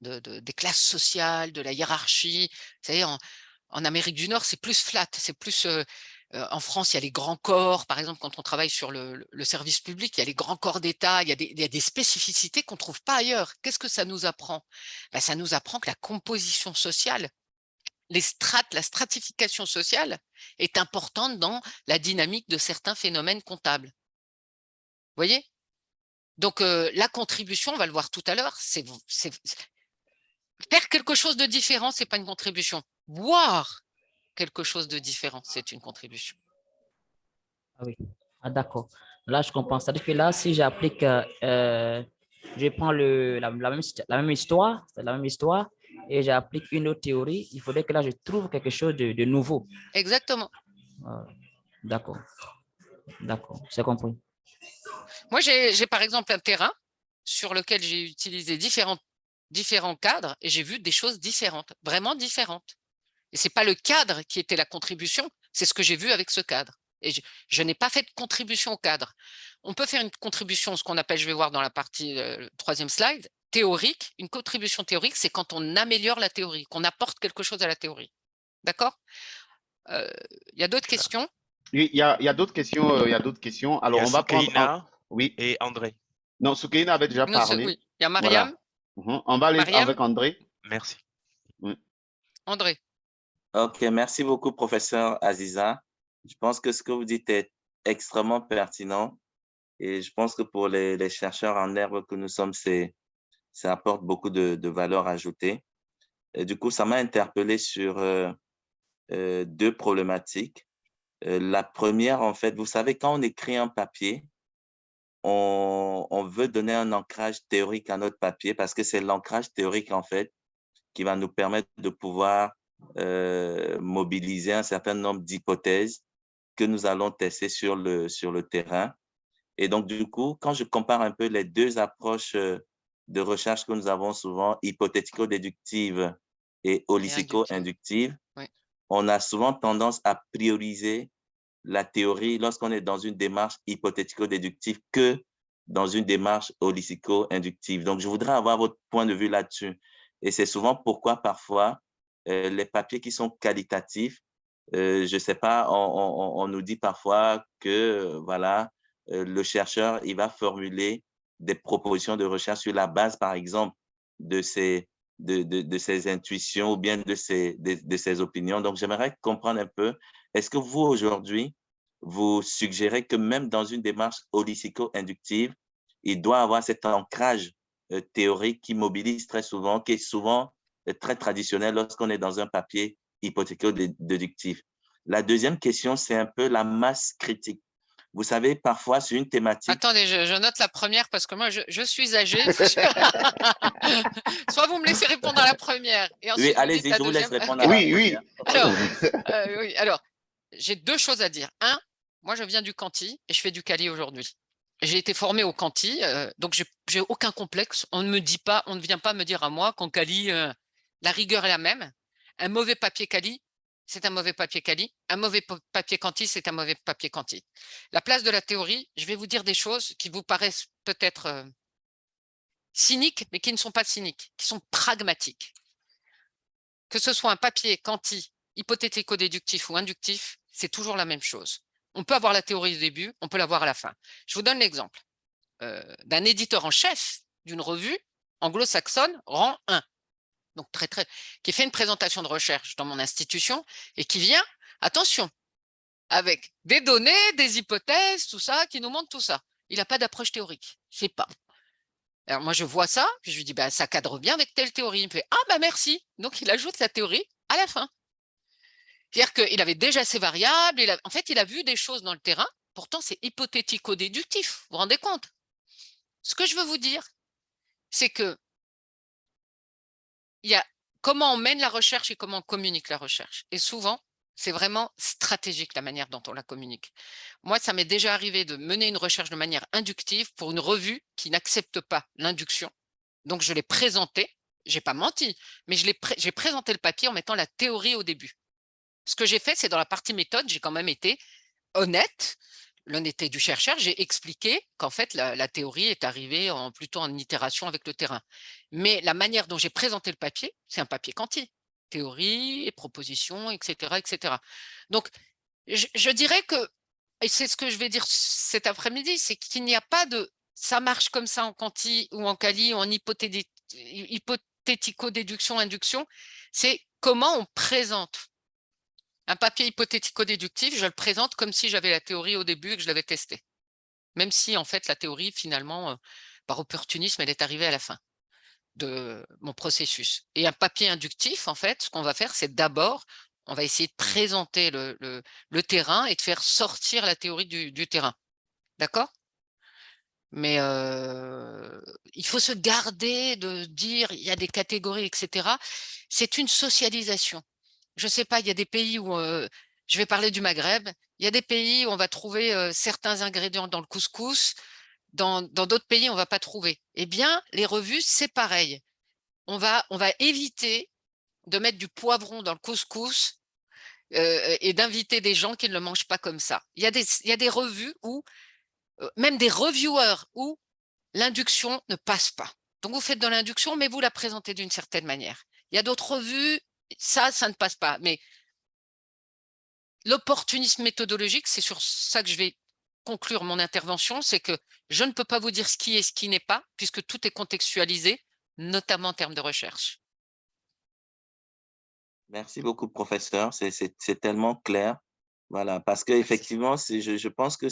des classes sociales, de la hiérarchie. Vous savez, en Amérique du Nord, c'est plus flat, c'est plus… en France, il y a les grands corps, par exemple, quand on travaille sur le service public, il y a les grands corps d'État, il y a des spécificités qu'on ne trouve pas ailleurs. Qu'est-ce que ça nous apprend? Ça nous apprend que la composition sociale, la stratification sociale est importante dans la dynamique de certains phénomènes comptables. Vous voyez? Donc, la contribution, on va le voir tout à l'heure, c'est faire quelque chose de différent, ce n'est pas une contribution. Voir quelque chose de différent, c'est une contribution.
Ah oui, d'accord. Là, je comprends. C'est-à-dire que là, si j'applique, je prends la même histoire, c'est la même histoire, et j'applique une autre théorie, il faudrait que là, je trouve quelque chose de nouveau.
Exactement.
D'accord. D'accord, c'est compris.
Moi, j'ai par exemple un terrain sur lequel j'ai utilisé différents cadres et j'ai vu des choses différentes, vraiment différentes. Et ce n'est pas le cadre qui était la contribution, c'est ce que j'ai vu avec ce cadre. Et je n'ai pas fait de contribution au cadre. On peut faire une contribution, ce qu'on appelle, je vais voir dans la partie troisième slide, théorique. Une contribution théorique, c'est quand on améliore la théorie, qu'on apporte quelque chose à la théorie. D'accord? Il y a d'autres questions?
Oui, il y a d'autres questions. Il y a d'autres questions. Alors, on va prendre… Oui.
Et André.
Non, Soukaina avait déjà parlé.
Oui. Il y a Mariam.
Voilà. On va aller avec André.
Merci.
Oui.
André.
Ok, merci beaucoup, professeur Aziza. Je pense que ce que vous dites est extrêmement pertinent et je pense que pour les chercheurs en herbe que nous sommes, ça apporte beaucoup de valeur ajoutée. Et du coup, ça m'a interpellé sur deux problématiques. La première, en fait, vous savez, quand on écrit un papier, on veut donner un ancrage théorique à notre papier parce que c'est l'ancrage théorique, en fait, qui va nous permettre de pouvoir mobiliser un certain nombre d'hypothèses que nous allons tester sur le terrain. Et donc, du coup, quand je compare un peu les deux approches de recherche que nous avons souvent, hypothético-déductive et holistico-inductive,
oui,
on a souvent tendance à prioriser la théorie lorsqu'on est dans une démarche hypothético-déductive que dans une démarche holistico-inductive. Donc, je voudrais avoir votre point de vue là-dessus. Et c'est souvent pourquoi parfois les papiers qui sont qualitatifs, je ne sais pas, on nous dit parfois que voilà, le chercheur, il va formuler des propositions de recherche sur la base, par exemple, de ses intuitions ou bien de ses opinions. Donc, j'aimerais comprendre un peu, est-ce que vous, aujourd'hui, vous suggérez que même dans une démarche holistico-inductive, il doit avoir cet ancrage théorique qui mobilise très souvent, qui est souvent très traditionnel lorsqu'on est dans un papier hypothético-déductif. La deuxième question, c'est un peu la masse critique. Vous savez, parfois, sur une thématique…
Attendez, je note la première parce que moi, je suis âgée. Soit vous me laissez répondre à la première. Et ensuite,
oui, allez-y, je vous laisse répondre à la première.
Alors, alors j'ai deux choses à dire. Un, Moi, je viens du Canty et je fais du Cali aujourd'hui. J'ai été formée au Canty, donc j'ai aucun complexe. On ne vient pas me dire à moi qu'en Cali, la rigueur est la même. Un mauvais papier Cali, c'est un mauvais papier Cali. Un mauvais papier Canty, c'est un mauvais papier Canty. La place de la théorie, je vais vous dire des choses qui vous paraissent peut-être cyniques, mais qui ne sont pas cyniques, qui sont pragmatiques. Que ce soit un papier Canty, hypothético-déductif ou inductif, c'est toujours la même chose. On peut avoir la théorie au début, on peut l'avoir à la fin. Je vous donne l'exemple d'un éditeur en chef d'une revue anglo-saxonne, rang 1, donc qui fait une présentation de recherche dans mon institution et qui vient, attention, avec des données, des hypothèses, tout ça, qui nous montre tout ça. Il n'a pas d'approche théorique, c'est pas. Alors moi, je vois ça, puis je lui dis, bah, ça cadre bien avec telle théorie. Il me fait, ah, bah merci. Donc, il ajoute la théorie à la fin. C'est-à-dire qu'il avait déjà ses variables, en fait, il a vu des choses dans le terrain, pourtant c'est hypothético-déductif, vous vous rendez compte? Ce que je veux vous dire, c'est que il y a comment on mène la recherche et comment on communique la recherche. Et souvent, c'est vraiment stratégique la manière dont on la communique. Moi, ça m'est déjà arrivé de mener une recherche de manière inductive pour une revue qui n'accepte pas l'induction. Donc, je l'ai présenté, j'ai pas menti, mais j'ai présenté le papier en mettant la théorie au début. Ce que j'ai fait, c'est dans la partie méthode, j'ai quand même été honnête, l'honnêteté du chercheur, j'ai expliqué qu'en fait, la théorie est arrivée plutôt en itération avec le terrain. Mais la manière dont j'ai présenté le papier, c'est un papier quanti, théorie, et propositions, etc., etc. Donc, je dirais que, et c'est ce que je vais dire cet après-midi, c'est qu'il n'y a pas de ça marche comme ça en quanti ou en quali ou en hypothético-déduction, induction, c'est comment on présente. Un papier hypothético-déductif, je le présente comme si j'avais la théorie au début et que je l'avais testée. Même si, en fait, la théorie, finalement, par opportunisme, elle est arrivée à la fin de mon processus. Et un papier inductif, en fait, ce qu'on va faire, c'est d'abord, on va essayer de présenter le terrain et de faire sortir la théorie du terrain. D'accord? Mais il faut se garder de dire il y a des catégories, etc. C'est une socialisation. Je ne sais pas, il y a des pays où, je vais parler du Maghreb, il y a des pays où on va trouver certains ingrédients dans le couscous, dans d'autres pays, on ne va pas trouver. Eh bien, les revues, c'est pareil. On va éviter de mettre du poivron dans le couscous et d'inviter des gens qui ne le mangent pas comme ça. Il y a des revues où, même des reviewers, où l'induction ne passe pas. Donc, vous faites de l'induction, mais vous la présentez d'une certaine manière. Il y a d'autres revues, ça ne passe pas. Mais l'opportunisme méthodologique, c'est sur ça que je vais conclure mon intervention, c'est que je ne peux pas vous dire ce qui est, ce qui n'est pas, puisque tout est contextualisé, notamment en termes de recherche.
Merci beaucoup, professeur. C'est tellement clair. Voilà, parce qu'effectivement, je pense que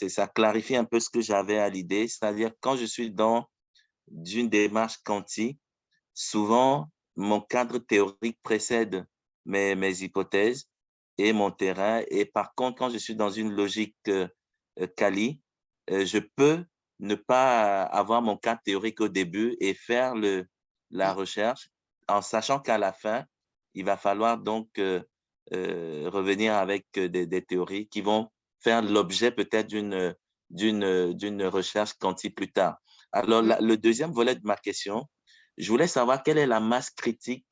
ça clarifie un peu ce que j'avais à l'idée. C'est-à-dire, quand je suis dans une démarche quanti, souvent, mon cadre théorique précède mes hypothèses et mon terrain. Et par contre, quand je suis dans une logique quali, je peux ne pas avoir mon cadre théorique au début et faire la recherche en sachant qu'à la fin, il va falloir donc revenir avec des théories qui vont faire l'objet peut-être d'une recherche quanti plus tard. Alors, le deuxième volet de ma question, je voulais savoir quelle est la masse critique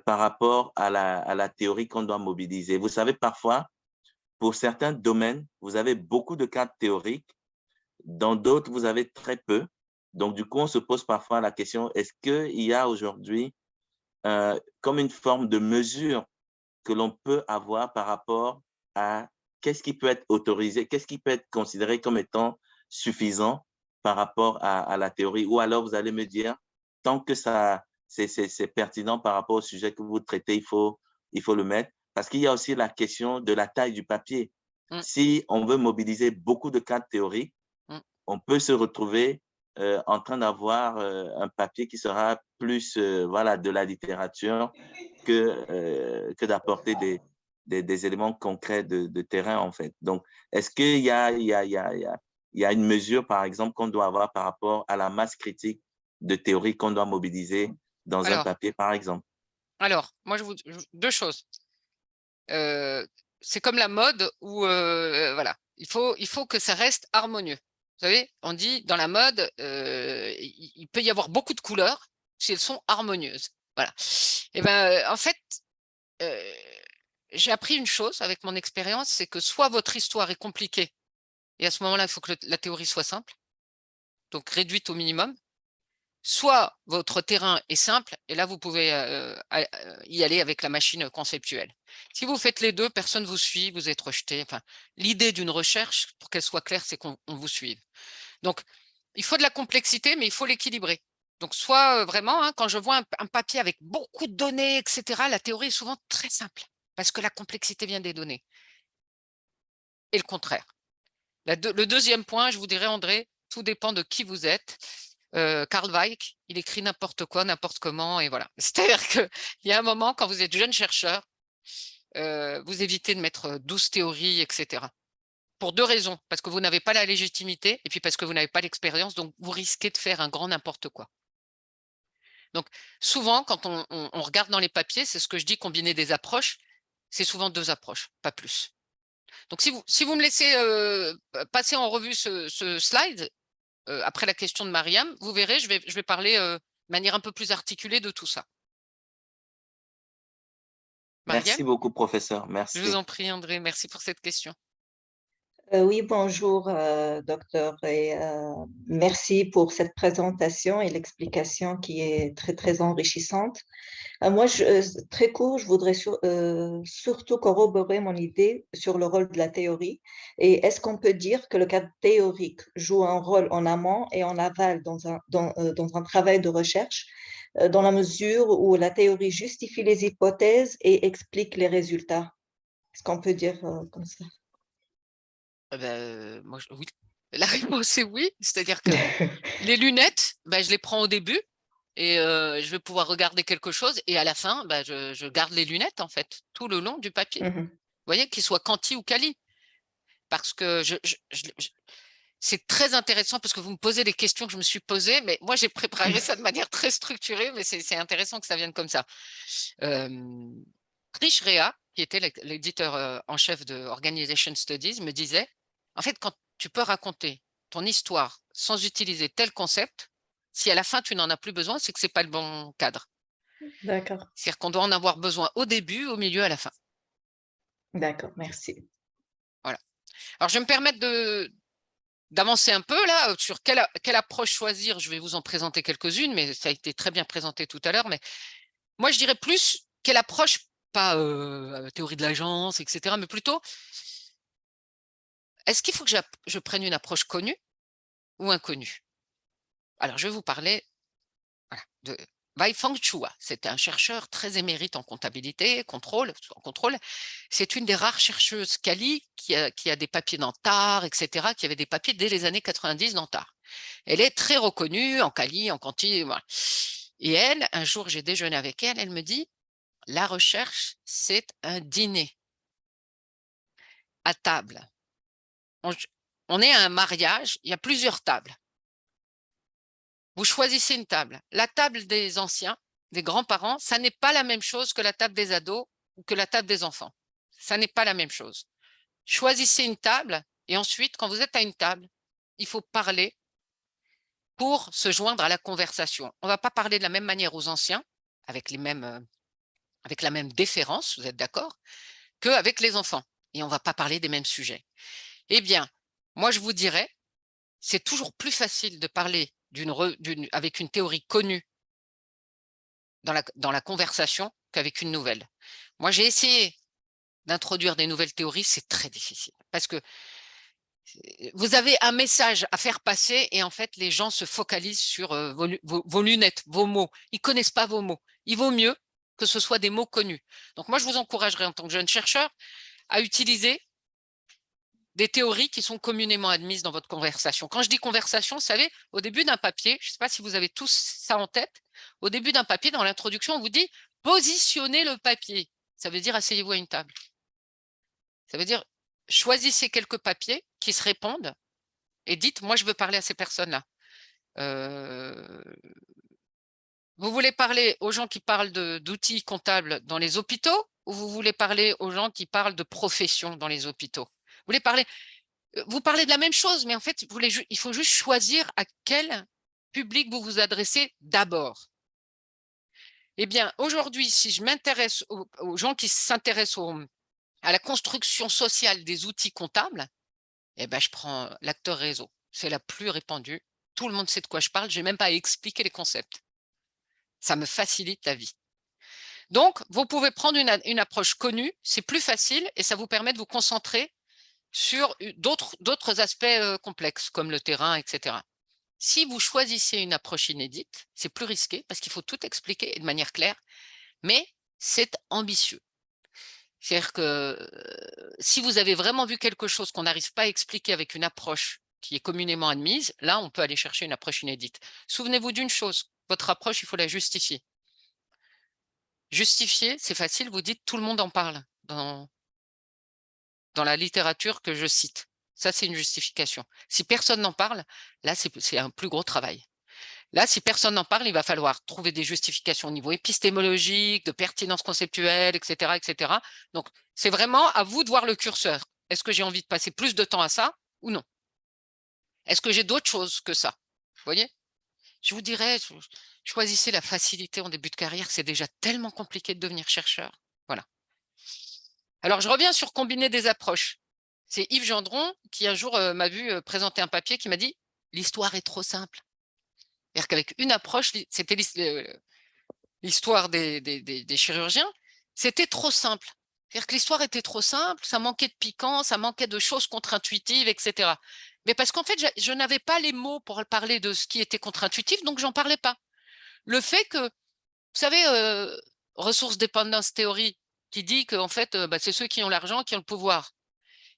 par rapport à la théorie qu'on doit mobiliser. Vous savez, parfois, pour certains domaines, vous avez beaucoup de cadres théoriques. Dans d'autres, vous avez très peu. Donc, du coup, on se pose parfois la question, est-ce qu'il y a aujourd'hui comme une forme de mesure que l'on peut avoir par rapport à qu'est-ce qui peut être autorisé, qu'est-ce qui peut être considéré comme étant suffisant par rapport à la théorie? Ou alors, vous allez me dire, tant que c'est pertinent par rapport au sujet que vous traitez, il faut le mettre. Parce qu'il y a aussi la question de la taille du papier. Si on veut mobiliser beaucoup de cadres théoriques, on peut se retrouver en train d'avoir un papier qui sera plus voilà, de la littérature que d'apporter des éléments concrets de terrain, en fait. Donc, est-ce qu'il y a une mesure, par exemple, qu'on doit avoir par rapport à la masse critique de théorie qu'on doit mobiliser dans un papier, par exemple?
Alors, moi, deux choses. c'est comme la mode où voilà, il faut que ça reste harmonieux. Vous savez, on dit dans la mode, il peut y avoir beaucoup de couleurs si elles sont harmonieuses. Voilà. Et ben, en fait, j'ai appris une chose avec mon expérience, c'est que soit votre histoire est compliquée, et à ce moment-là, il faut que la théorie soit simple, donc réduite au minimum, soit votre terrain est simple, et là, vous pouvez y aller avec la machine conceptuelle. Si vous faites les deux, personne ne vous suit, vous êtes rejeté. Enfin, l'idée d'une recherche, pour qu'elle soit claire, c'est qu'on vous suive. Donc, il faut de la complexité, mais il faut l'équilibrer. Donc, soit vraiment, hein, quand je vois un papier avec beaucoup de données, etc., la théorie est souvent très simple, parce que la complexité vient des données. Et le contraire. Le deuxième point, je vous dirais, André, tout dépend de qui vous êtes. Karl Weick, il écrit n'importe quoi, n'importe comment, et voilà. C'est-à-dire qu'il y a un moment, quand vous êtes jeune chercheur, vous évitez de mettre 12 théories, etc. Pour deux raisons, parce que vous n'avez pas la légitimité, et puis parce que vous n'avez pas l'expérience, donc vous risquez de faire un grand n'importe quoi. Donc, souvent, quand on regarde dans les papiers, c'est ce que je dis, combiner des approches, c'est souvent 2 approches, pas plus. Donc, si vous me laissez passer en revue ce slide, après la question de Mariam, vous verrez, je vais parler de manière un peu plus articulée de tout ça. Mariam ?
Merci beaucoup, professeur. Merci.
Je vous en prie, André. Merci pour cette question.
Oui, bonjour, docteur, et merci pour cette présentation et l'explication qui est très, très enrichissante. Moi, très court, je voudrais surtout corroborer mon idée sur le rôle de la théorie. Et est-ce qu'on peut dire que le cadre théorique joue un rôle en amont et en aval dans un travail de recherche, dans la mesure où la théorie justifie les hypothèses et explique les résultats? Est-ce qu'on peut dire comme ça?
Moi, oui. La réponse est oui, c'est-à-dire que les lunettes, je les prends au début et je vais pouvoir regarder quelque chose et à la fin, je garde les lunettes en fait, tout le long du papier. Vous voyez, qu'ils soient quanti ou quali. Parce que c'est très intéressant parce que vous me posez des questions que je me suis posées, mais moi j'ai préparé ça de manière très structurée, mais c'est intéressant que ça vienne comme ça. Krish Rea, qui était l'éditeur en chef de Organization Studies, me disait, en fait, quand tu peux raconter ton histoire sans utiliser tel concept, si à la fin tu n'en as plus besoin, c'est que ce n'est pas le bon cadre.
D'accord.
C'est-à-dire qu'on doit en avoir besoin au début, au milieu, à la fin.
D'accord, merci.
Voilà. Alors, je vais me permettre d'avancer un peu là sur quelle approche choisir. Je vais vous en présenter quelques-unes, mais ça a été très bien présenté tout à l'heure. Mais moi, je dirais plus quelle approche, pas théorie de l'agence, etc., mais plutôt, est-ce qu'il faut que je prenne une approche connue ou inconnue? Alors, je vais vous parler de Wei-Fang Chua. C'est un chercheur très émérite en comptabilité, contrôle. C'est une des rares chercheuses quali qui a des papiers dans TAR, etc., qui avait des papiers dès les années 90 dans TAR. Elle est très reconnue en quali, en quanti. Voilà. Et elle, un jour, j'ai déjeuné avec elle, elle me dit, la recherche, c'est un dîner à table. On est à un mariage, il y a plusieurs tables. Vous choisissez une table. La table des anciens, des grands-parents, ça n'est pas la même chose que la table des ados ou que la table des enfants. Ça n'est pas la même chose. Choisissez une table et ensuite, quand vous êtes à une table, il faut parler pour se joindre à la conversation. On ne va pas parler de la même manière aux anciens, avec la même déférence, vous êtes d'accord, qu'avec les enfants. Et on ne va pas parler des mêmes sujets. Eh bien, moi, je vous dirais, c'est toujours plus facile de parler avec une théorie connue dans la conversation qu'avec une nouvelle. Moi, j'ai essayé d'introduire des nouvelles théories, c'est très difficile parce que vous avez un message à faire passer et en fait, les gens se focalisent sur vos lunettes, vos mots. Ils ne connaissent pas vos mots. Il vaut mieux que ce soit des mots connus. Donc, moi, je vous encouragerais en tant que jeune chercheur à utiliser des théories qui sont communément admises dans votre conversation. Quand je dis conversation, vous savez, au début d'un papier, je ne sais pas si vous avez tous ça en tête, au début d'un papier, dans l'introduction, on vous dit « positionnez le papier ». Ça veut dire « asseyez-vous à une table ». Ça veut dire « choisissez quelques papiers qui se répondent et dites « moi, je veux parler à ces personnes-là ». Vous voulez parler aux gens qui parlent d'outils comptables dans les hôpitaux ou vous voulez parler aux gens qui parlent de profession dans les hôpitaux? Vous parlez de la même chose, mais en fait, il faut juste choisir à quel public vous vous adressez d'abord. Eh bien, aujourd'hui, si je m'intéresse aux gens qui s'intéressent à la construction sociale des outils comptables, eh ben, je prends l'acteur réseau. C'est la plus répandue. Tout le monde sait de quoi je parle. Je n'ai même pas à expliquer les concepts. Ça me facilite la vie. Donc, vous pouvez prendre une approche connue. C'est plus facile et ça vous permet de vous concentrer sur d'autres aspects complexes, comme le terrain, etc. Si vous choisissez une approche inédite, c'est plus risqué parce qu'il faut tout expliquer de manière claire, mais c'est ambitieux. C'est-à-dire que si vous avez vraiment vu quelque chose qu'on n'arrive pas à expliquer avec une approche qui est communément admise, là, on peut aller chercher une approche inédite. Souvenez-vous d'une chose, votre approche, il faut la justifier. Justifier, c'est facile, vous dites tout le monde en parle dans la littérature que je cite. Ça, c'est une justification. Si personne n'en parle, là, c'est un plus gros travail. Là, si personne n'en parle, il va falloir trouver des justifications au niveau épistémologique, de pertinence conceptuelle, etc., etc. Donc, c'est vraiment à vous de voir le curseur. Est-ce que j'ai envie de passer plus de temps à ça ou non? Est-ce que j'ai d'autres choses que ça? Vous voyez? Je vous dirais, choisissez la facilité en début de carrière. C'est déjà tellement compliqué de devenir chercheur. Voilà. Alors, je reviens sur combiner des approches. C'est Yves Gendron qui, un jour, m'a vu présenter un papier qui m'a dit « L'histoire est trop simple ». C'est-à-dire qu'avec une approche, c'était l'histoire des chirurgiens, c'était trop simple. C'est-à-dire que l'histoire était trop simple, ça manquait de piquant, ça manquait de choses contre-intuitives, etc. Mais parce qu'en fait, je n'avais pas les mots pour parler de ce qui était contre-intuitif, donc j'en parlais pas. Le fait que, vous savez, ressource dependence theory, qui dit que en fait, c'est ceux qui ont l'argent qui ont le pouvoir.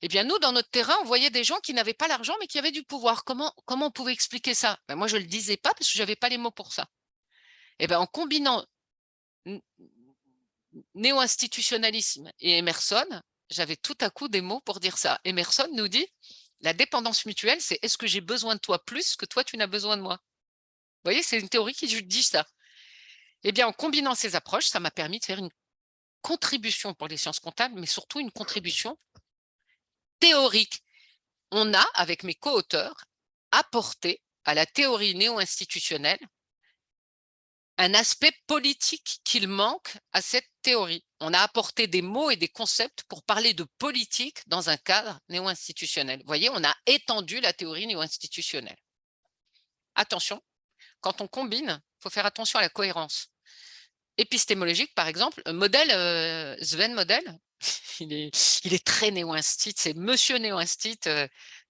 Eh bien, nous, dans notre terrain, on voyait des gens qui n'avaient pas l'argent, mais qui avaient du pouvoir. Comment on pouvait expliquer ça? Ben, moi, je ne le disais pas parce que je n'avais pas les mots pour ça. Eh bien, en combinant néo-institutionnalisme et Emerson, j'avais tout à coup des mots pour dire ça. Emerson nous dit, la dépendance mutuelle, c'est est-ce que j'ai besoin de toi plus que toi, tu n'as besoin de moi? Vous voyez, c'est une théorie qui dit ça. Eh bien, en combinant ces approches, ça m'a permis de faire une contribution pour les sciences comptables, mais surtout une contribution théorique. On a, avec mes co-auteurs, apporté à la théorie néo-institutionnelle un aspect politique qu'il manque à cette théorie. On a apporté des mots et des concepts pour parler de politique dans un cadre néo-institutionnel. Vous voyez, on a étendu la théorie néo-institutionnelle. Attention, quand on combine, il faut faire attention à la cohérence. Épistémologique, par exemple, modèle, Sven Model, il est très néo-instit, c'est monsieur néo-instit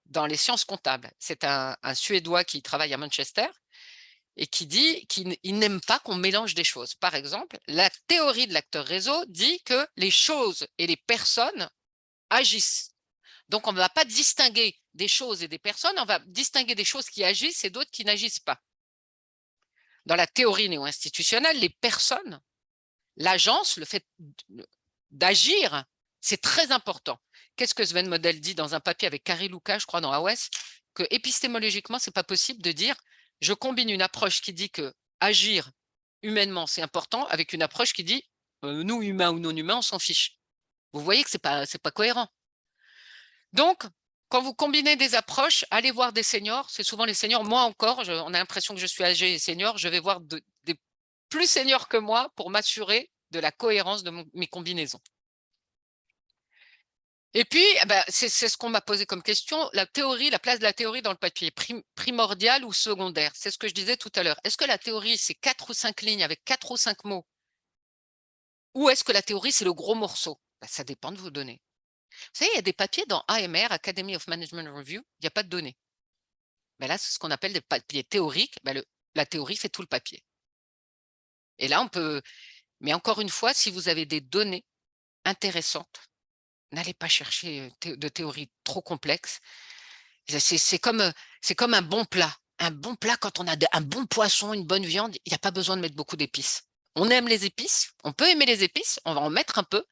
dans les sciences comptables. C'est un Suédois qui travaille à Manchester et qui dit qu'il n'aime pas qu'on mélange des choses. Par exemple, la théorie de l'acteur réseau dit que les choses et les personnes agissent. Donc, on ne va pas distinguer des choses et des personnes, on va distinguer des choses qui agissent et d'autres qui n'agissent pas. Dans la théorie néo-institutionnelle, les personnes, l'agence, le fait d'agir, c'est très important. Qu'est-ce que Sven Model dit dans un papier avec Kari Luka, je crois, dans AOS, que épistémologiquement, ce n'est pas possible de dire je combine une approche qui dit que agir humainement, c'est important, avec une approche qui dit nous, humains ou non humains, on s'en fiche. Vous voyez que ce n'est pas cohérent. Donc, quand vous combinez des approches, allez voir des seniors. C'est souvent les seniors. Moi encore, on a l'impression que je suis âgé et senior. Je vais voir des plus seniors que moi pour m'assurer de la cohérence de mes combinaisons. Et puis, c'est ce qu'on m'a posé comme question, la place de la théorie dans le papier, primordiale ou secondaire? C'est ce que je disais tout à l'heure. Est-ce que la théorie, c'est 4 ou 5 lignes avec 4 ou 5 mots? Ou est-ce que la théorie, c'est le gros morceau? Ça dépend de vos données. Vous savez, il y a des papiers dans AMR, Academy of Management Review, il n'y a pas de données. Là, c'est ce qu'on appelle des papiers théoriques. La théorie fait tout le papier. Et là, on peut… Mais encore une fois, si vous avez des données intéressantes, n'allez pas chercher de théories trop complexes. C'est comme un bon plat. Un bon plat, quand on a un bon poisson, une bonne viande, il n'y a pas besoin de mettre beaucoup d'épices. On aime les épices, on peut aimer les épices, on va en mettre un peu.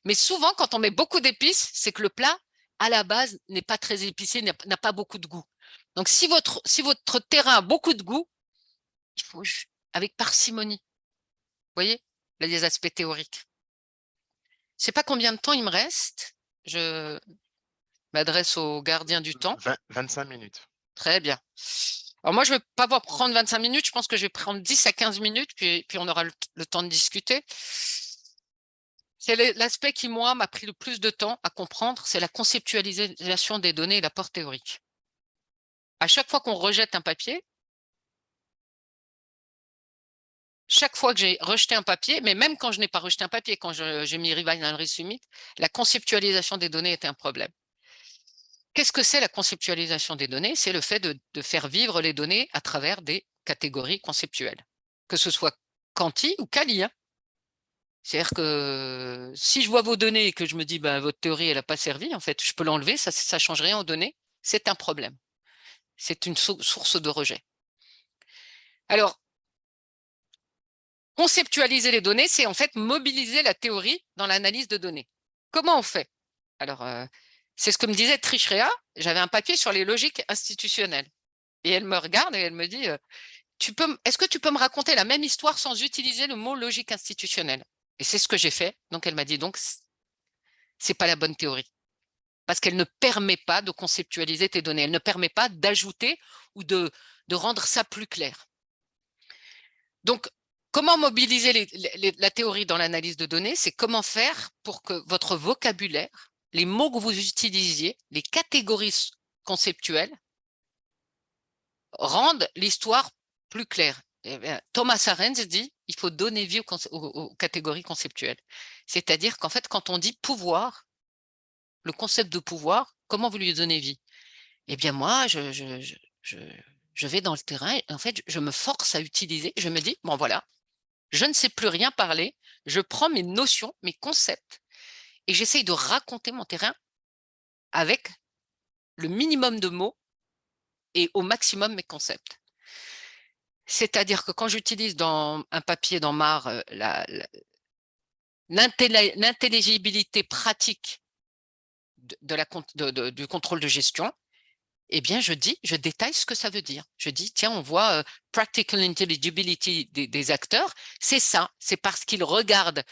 Mais souvent, quand on met beaucoup d'épices, c'est que le plat, à la base, n'est pas très épicé, n'a pas beaucoup de goût. Donc, si votre terrain a beaucoup de goût, il faut avec parcimonie. Vous voyez, là, il y a des aspects théoriques. sais pas combien de temps il me reste. Je m'adresse au gardien du temps.
25 minutes.
Très bien. Alors moi, je ne vais pas prendre 25 minutes. Je pense que je vais prendre 10 à 15 minutes, puis on aura le temps de discuter. C'est l'aspect qui, moi, m'a pris le plus de temps à comprendre, c'est la conceptualisation des données et l'apport théorique. À chaque fois qu'on rejette un papier, chaque fois que j'ai rejeté un papier, mais même quand je n'ai pas rejeté un papier, quand j'ai mis Revise and Resubmit, la conceptualisation des données était un problème. Qu'est-ce que c'est la conceptualisation des données? C'est le fait de faire vivre les données à travers des catégories conceptuelles, que ce soit quanti ou quali. C'est-à-dire que si je vois vos données et que je me dis bah, votre théorie elle n'a pas servi, en fait, je peux l'enlever, ça ne change rien aux données, c'est un problème. C'est une source de rejet. Alors, conceptualiser les données, c'est en fait mobiliser la théorie dans l'analyse de données. Comment on fait? Alors, c'est ce que me disait Trish-Réa, j'avais un papier sur les logiques institutionnelles. Et elle me regarde et elle me dit, est-ce que tu peux me raconter la même histoire sans utiliser le mot logique institutionnelle? Et c'est ce que j'ai fait. Donc, elle m'a dit, donc, c'est pas la bonne théorie. Parce qu'elle ne permet pas de conceptualiser tes données. Elle ne permet pas d'ajouter ou de rendre ça plus clair. Donc, comment mobiliser la théorie dans l'analyse de données? C'est comment faire pour que votre vocabulaire, les mots que vous utilisiez, les catégories conceptuelles, rendent l'histoire plus claire. Thomas Arends dit il faut donner vie aux catégories conceptuelles. C'est-à-dire qu'en fait, quand on dit pouvoir, le concept de pouvoir, comment vous lui donnez vie? Eh bien, moi, je vais dans le terrain et en fait, je me force à utiliser. Je me dis, bon, voilà, je ne sais plus rien parler. Je prends mes notions, mes concepts et j'essaye de raconter mon terrain avec le minimum de mots et au maximum mes concepts. C'est-à-dire que quand j'utilise dans un papier dans MAR l'intelligibilité pratique du contrôle de gestion, eh bien, je détaille ce que ça veut dire. Je dis, tiens, on voit practical intelligibility des acteurs, c'est ça, c'est parce qu'ils regardent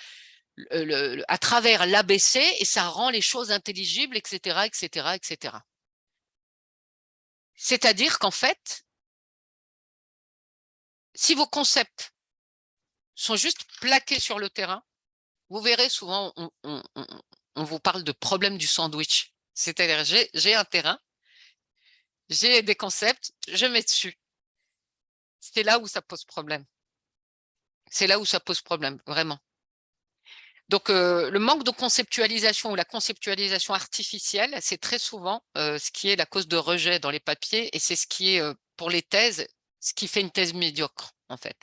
à travers l'ABC et ça rend les choses intelligibles, etc., etc., etc. C'est-à-dire qu'en fait, si vos concepts sont juste plaqués sur le terrain, vous verrez souvent, on vous parle de problème du sandwich. C'est-à-dire, j'ai un terrain, j'ai des concepts, je mets dessus. C'est là où ça pose problème. C'est là où ça pose problème, vraiment. Donc, le manque de conceptualisation ou la conceptualisation artificielle, c'est très souvent ce qui est la cause de rejet dans les papiers et c'est ce qui est, pour les thèses, ce qui fait une thèse médiocre, en fait.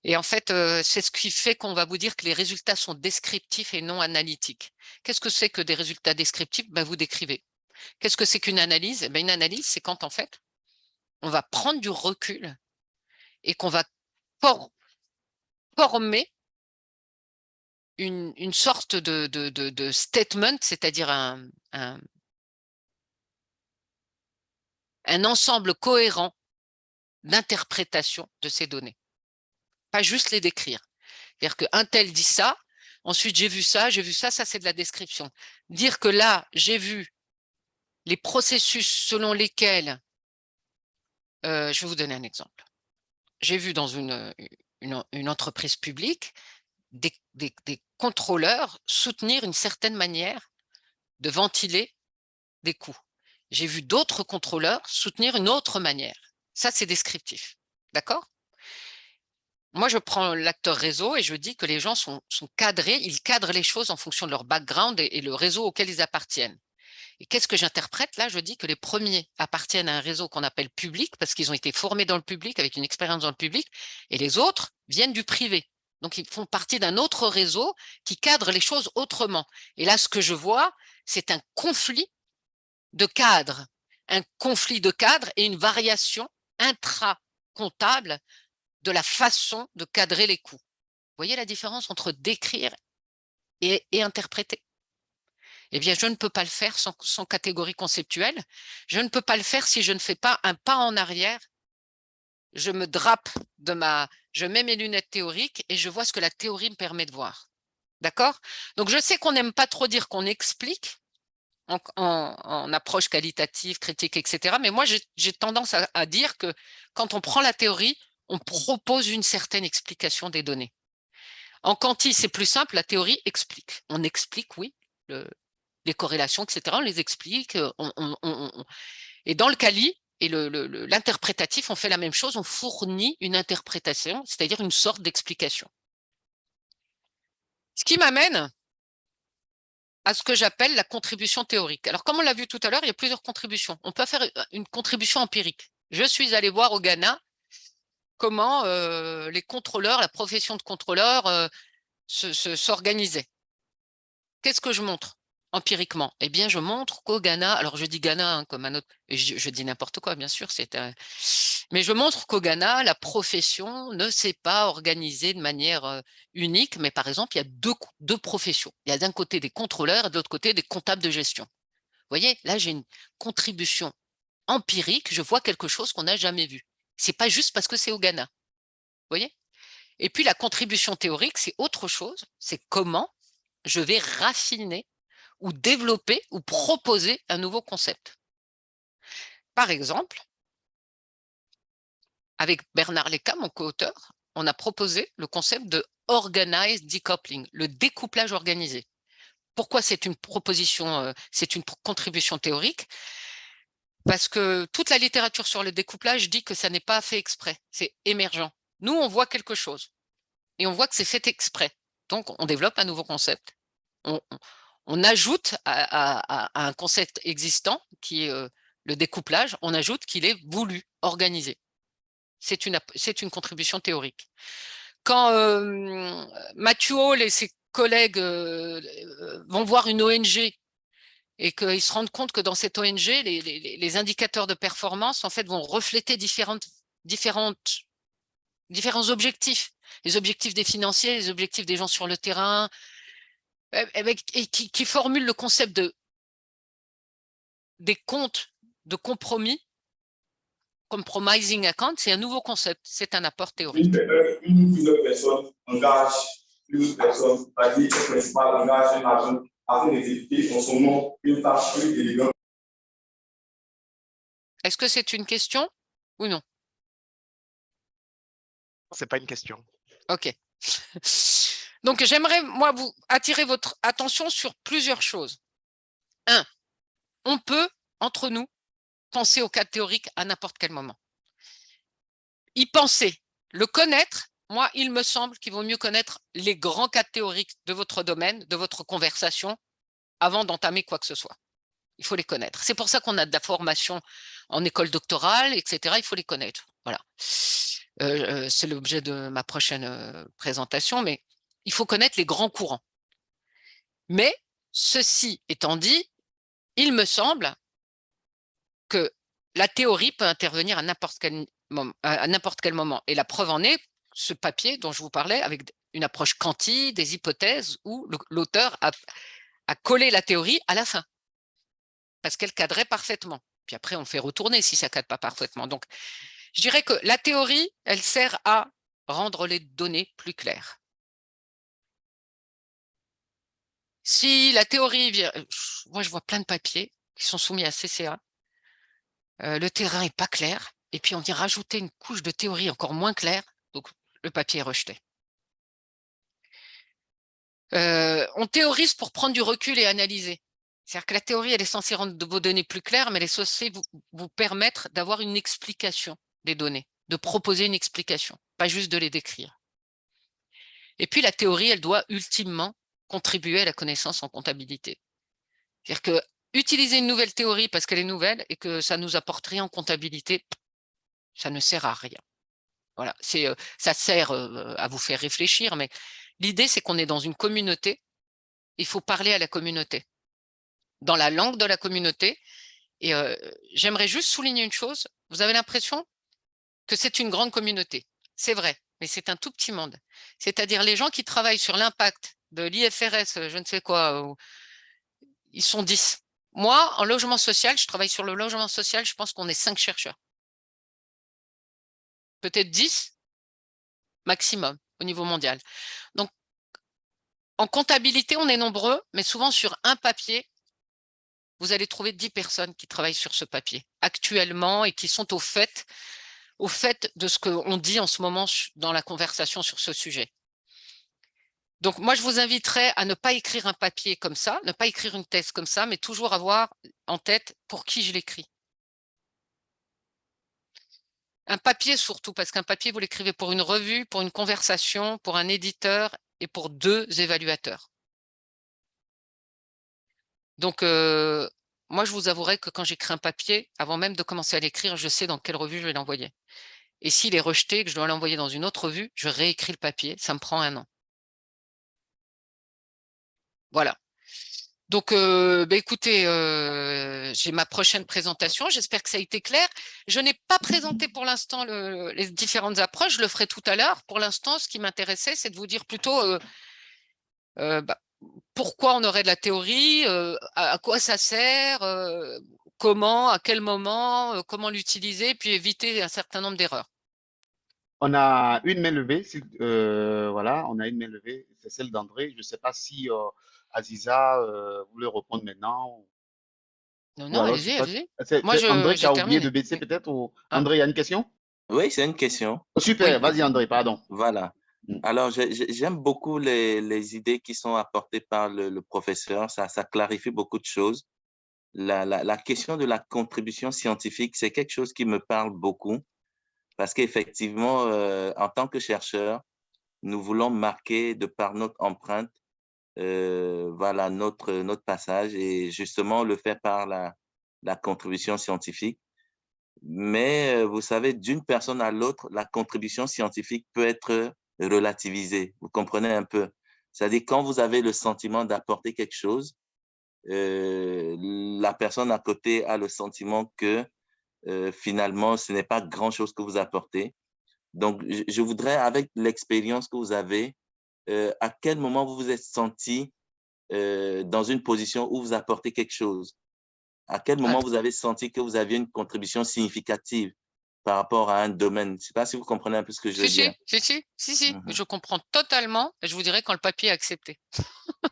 Et en fait, c'est ce qui fait qu'on va vous dire que les résultats sont descriptifs et non analytiques. Qu'est-ce que c'est que des résultats descriptifs? Ben, vous décrivez. Qu'est-ce que c'est qu'une analyse? Ben, une analyse, c'est quand, en fait, on va prendre du recul et qu'on va former une sorte de statement, c'est-à-dire un ensemble cohérent d'interprétation de ces données. Pas juste les décrire. C'est-à-dire qu'un tel dit ça, ensuite j'ai vu ça, ça c'est de la description. Dire que là, j'ai vu les processus selon lesquels, je vais vous donner un exemple. J'ai vu dans une entreprise publique des contrôleurs soutenir une certaine manière de ventiler des coûts. J'ai vu d'autres contrôleurs soutenir une autre manière. Ça, c'est descriptif. D'accord? Moi, je prends l'acteur réseau et je dis que les gens sont cadrés, ils cadrent les choses en fonction de leur background et le réseau auquel ils appartiennent. Et qu'est-ce que j'interprète là? Je dis que les premiers appartiennent à un réseau qu'on appelle public parce qu'ils ont été formés dans le public avec une expérience dans le public et les autres viennent du privé. Donc, ils font partie d'un autre réseau qui cadre les choses autrement. Et là, ce que je vois, c'est un conflit de cadres et une variation intra-comptable de la façon de cadrer les coûts. Vous voyez la différence entre décrire et interpréter? Eh bien, je ne peux pas le faire sans catégorie conceptuelle. Je ne peux pas le faire si je ne fais pas un pas en arrière. Je me drape je mets mes lunettes théoriques et je vois ce que la théorie me permet de voir. D'accord? Donc, je sais qu'on n'aime pas trop dire qu'on explique en approche qualitative, critique, etc. Mais moi, j'ai tendance à dire que quand on prend la théorie, on propose une certaine explication des données. En quanti, c'est plus simple, la théorie explique. On explique, oui, les corrélations, etc. On les explique. Et dans le quali et l'interprétatif, on fait la même chose, on fournit une interprétation, c'est-à-dire une sorte d'explication. Ce qui m'amène à ce que j'appelle la contribution théorique. Alors, comme on l'a vu tout à l'heure, il y a plusieurs contributions. On peut faire une contribution empirique. Je suis allé voir au Ghana comment les contrôleurs, la profession de contrôleur s'organisait. Qu'est-ce que je montre empiriquement? Eh bien, je montre qu'au Ghana, alors je dis Ghana hein, comme un autre, et je dis n'importe quoi, bien sûr, mais je montre qu'au Ghana, la profession ne s'est pas organisée de manière unique, mais par exemple, il y a deux professions. Il y a d'un côté des contrôleurs et de l'autre côté des comptables de gestion. Vous voyez, là, j'ai une contribution empirique, je vois quelque chose qu'on n'a jamais vu. C'est pas juste parce que c'est au Ghana. Vous voyez? Et puis la contribution théorique, c'est autre chose, c'est comment je vais raffiner ou développer ou proposer un nouveau concept. Par exemple, avec Bernard Lecca, mon co-auteur, on a proposé le concept de organized decoupling, le découplage organisé. Pourquoi c'est une proposition, c'est une contribution théorique? Parce que toute la littérature sur le découplage dit que ça n'est pas fait exprès, c'est émergent. Nous, on voit quelque chose et on voit que c'est fait exprès. Donc, on développe un nouveau concept. On ajoute à un concept existant, qui est le découplage, on ajoute qu'il est voulu, organisé. C'est une contribution théorique. Quand Matthew Hall et ses collègues vont voir une ONG et qu'ils se rendent compte que dans cette ONG, les indicateurs de performance en fait, vont refléter différents objectifs. Les objectifs des financiers, les objectifs des gens sur le terrain, et qui formule le concept des comptes de compromis, compromising account, c'est un nouveau concept, c'est un apport théorique.
Une ou plusieurs personnes engagent plusieurs personnes, c'est-à-dire que le principal engage un agent afin d'exécuter en son nom une tâche plus élégante.
Est-ce que c'est une question ou non?
C'est pas une question.
Ok. Donc, j'aimerais, moi, vous attirer votre attention sur plusieurs choses. Un, on peut, entre nous, penser au cadre théorique à n'importe quel moment. Y penser, le connaître, moi, il me semble qu'il vaut mieux connaître les grands cadres théoriques de votre domaine, de votre conversation, avant d'entamer quoi que ce soit. Il faut les connaître. C'est pour ça qu'on a de la formation en école doctorale, etc. Il faut les connaître. Voilà. C'est l'objet de ma prochaine présentation, mais il faut connaître les grands courants. Mais, ceci étant dit, il me semble que la théorie peut intervenir à n'importe quel moment. Et la preuve en est ce papier dont je vous parlais, avec une approche quanti, des hypothèses, où l'auteur a collé la théorie à la fin, parce qu'elle cadrait parfaitement. Puis après, on le fait retourner si ça ne cadre pas parfaitement. Donc, je dirais que la théorie, elle sert à rendre les données plus claires. Si la théorie vient... Moi, je vois plein de papiers qui sont soumis à CCA. Le terrain n'est pas clair. Et puis, on vient rajouter une couche de théorie encore moins claire. Donc, le papier est rejeté. On théorise pour prendre du recul et analyser. C'est-à-dire que la théorie, elle est censée rendre vos données plus claires, mais elle est censée vous permettre d'avoir une explication des données, de proposer une explication, pas juste de les décrire. Et puis, la théorie, elle doit ultimement contribuer à la connaissance en comptabilité. C'est-à-dire que utiliser une nouvelle théorie parce qu'elle est nouvelle et que ça nous apporte rien en comptabilité, ça ne sert à rien. Voilà, ça sert à vous faire réfléchir, mais l'idée, c'est qu'on est dans une communauté, il faut parler à la communauté, dans la langue de la communauté. Et j'aimerais juste souligner une chose, vous avez l'impression que c'est une grande communauté. C'est vrai, mais c'est un tout petit monde. C'est-à-dire les gens qui travaillent sur l'impact de l'IFRS, je ne sais quoi, ils sont 10. Moi, en logement social, je travaille sur le logement social, je pense qu'on est 5 chercheurs. Peut-être 10 maximum au niveau mondial. Donc, En comptabilité, on est nombreux, mais souvent sur un papier, vous allez trouver 10 personnes qui travaillent sur ce papier actuellement et qui sont au fait de ce qu'on dit en ce moment dans la conversation sur ce sujet. Donc, moi, je vous inviterais à ne pas écrire un papier comme ça, ne pas écrire une thèse comme ça, mais toujours avoir en tête pour qui je l'écris. Un papier surtout, parce qu'un papier, vous l'écrivez pour une revue, pour une conversation, pour un éditeur et pour 2 évaluateurs. Donc, moi, je vous avouerai que quand j'écris un papier, avant même de commencer à l'écrire, je sais dans quelle revue je vais l'envoyer. Et s'il est rejeté et que je dois l'envoyer dans une autre revue, je réécris le papier, ça me prend 1 an. Voilà. Donc, écoutez, j'ai ma prochaine présentation. J'espère que ça a été clair. Je n'ai pas présenté pour l'instant les différentes approches. Je le ferai tout à l'heure. Pour l'instant, ce qui m'intéressait, c'est de vous dire plutôt pourquoi on aurait de la théorie, à quoi ça sert, comment, à quel moment, comment l'utiliser, puis éviter un certain nombre d'erreurs.
On a une main levée, voilà, on a une main levée, c'est celle d'André. Je ne sais pas si Aziza voulait répondre maintenant.
Non,
Ou
non,
alors
allez-y, allez-y.
c'est
Moi,
André qui
j'ai
a oublié de
terminé.
baisser peut-être ou...
Ah.
André, il y a une question?
Oui, c'est une question.
Oh, super,
Oui.
vas-y André, pardon.
Voilà. Alors, j'aime beaucoup les idées qui sont apportées par le professeur. Ça clarifie beaucoup de choses. La question de la contribution scientifique, c'est quelque chose qui me parle beaucoup parce qu'effectivement, en tant que chercheur, nous voulons marquer de par notre empreinte, voilà, notre passage et justement le faire par la contribution scientifique. Mais vous savez, d'une personne à l'autre, la contribution scientifique peut être relativisée. Vous comprenez un peu? C'est-à-dire quand vous avez le sentiment d'apporter quelque chose, la personne à côté a le sentiment que finalement, ce n'est pas grand-chose que vous apportez. Donc, je voudrais, avec l'expérience que vous avez, à quel moment vous vous êtes senti dans une position où vous apportez quelque chose? À quel moment vous avez senti que vous aviez une contribution significative par rapport à un domaine? Je ne sais pas si vous comprenez un peu ce que je veux dire.
Si, je comprends totalement. Je vous dirais quand le papier est accepté.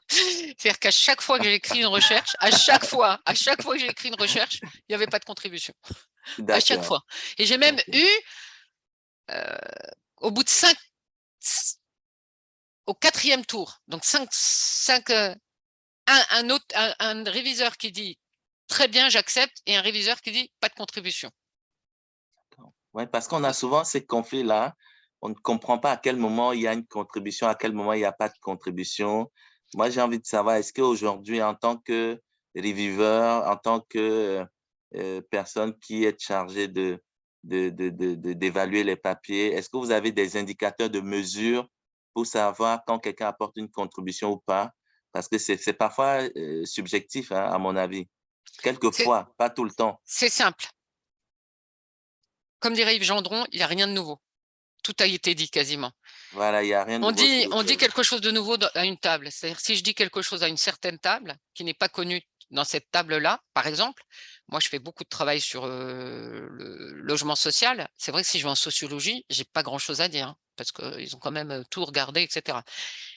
C'est-à-dire qu'à chaque fois que j'ai écrit une recherche, à chaque fois que j'ai écrit une recherche, il n'y avait pas de contribution. À chaque fois. Et j'ai même eu, au bout de 5, au 4e tour, donc un réviseur qui dit très bien, j'accepte, et un réviseur qui dit pas de contribution.
Oui, parce qu'on a souvent ces conflits-là. On ne comprend pas à quel moment il y a une contribution, à quel moment il n'y a pas de contribution. Moi, j'ai envie de savoir, est-ce qu'aujourd'hui, en tant que reviewer, en tant que personne qui est chargée d'évaluer les papiers, est-ce que vous avez des indicateurs de mesure pour savoir quand quelqu'un apporte une contribution ou pas? Parce que c'est parfois subjectif, hein, à mon avis. Quelquefois, pas tout le temps.
C'est simple. Comme dirait Yves Gendron, il n'y a rien de nouveau. Tout a été dit quasiment.
Voilà, il n'y a rien de nouveau.
On dit quelque chose de nouveau à une table. C'est-à-dire, si je dis quelque chose à une certaine table qui n'est pas connue dans cette table-là, par exemple, moi, je fais beaucoup de travail sur le logement social. C'est vrai que si je vais en sociologie, je n'ai pas grand-chose à dire, hein, parce qu'ils ont quand même tout regardé, etc.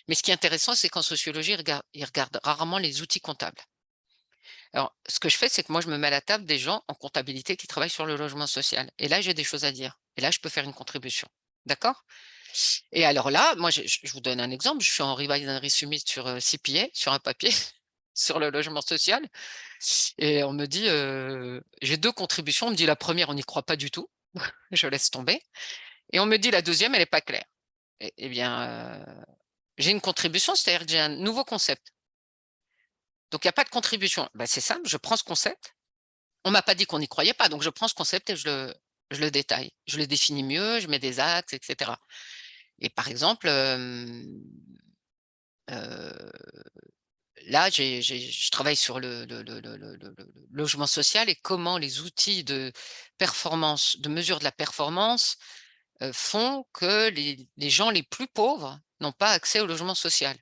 Mais ce qui est intéressant, c'est qu'en sociologie, ils regardent rarement les outils comptables. Alors, ce que je fais, c'est que moi, je me mets à la table des gens en comptabilité qui travaillent sur le logement social. Et là, j'ai des choses à dire. Et là, je peux faire une contribution. D'accord? Et alors là, moi, je vous donne un exemple. Je suis en Revisory Summit sur CPA, sur un papier, sur le logement social. Et on me dit, j'ai 2 contributions. On me dit la première, on n'y croit pas du tout. Je laisse tomber. Et on me dit la deuxième, elle n'est pas claire. Eh bien, j'ai une contribution, c'est-à-dire que j'ai un nouveau concept. Donc, il n'y a pas de contribution. Ben, c'est simple, je prends ce concept. On ne m'a pas dit qu'on n'y croyait pas, donc je prends ce concept et je le détaille. Je le définis mieux, je mets des axes, etc. Et par exemple, là, je travaille sur le logement social et comment les outils de performance, de mesure de la performance, font que les gens les plus pauvres n'ont pas accès au logement social.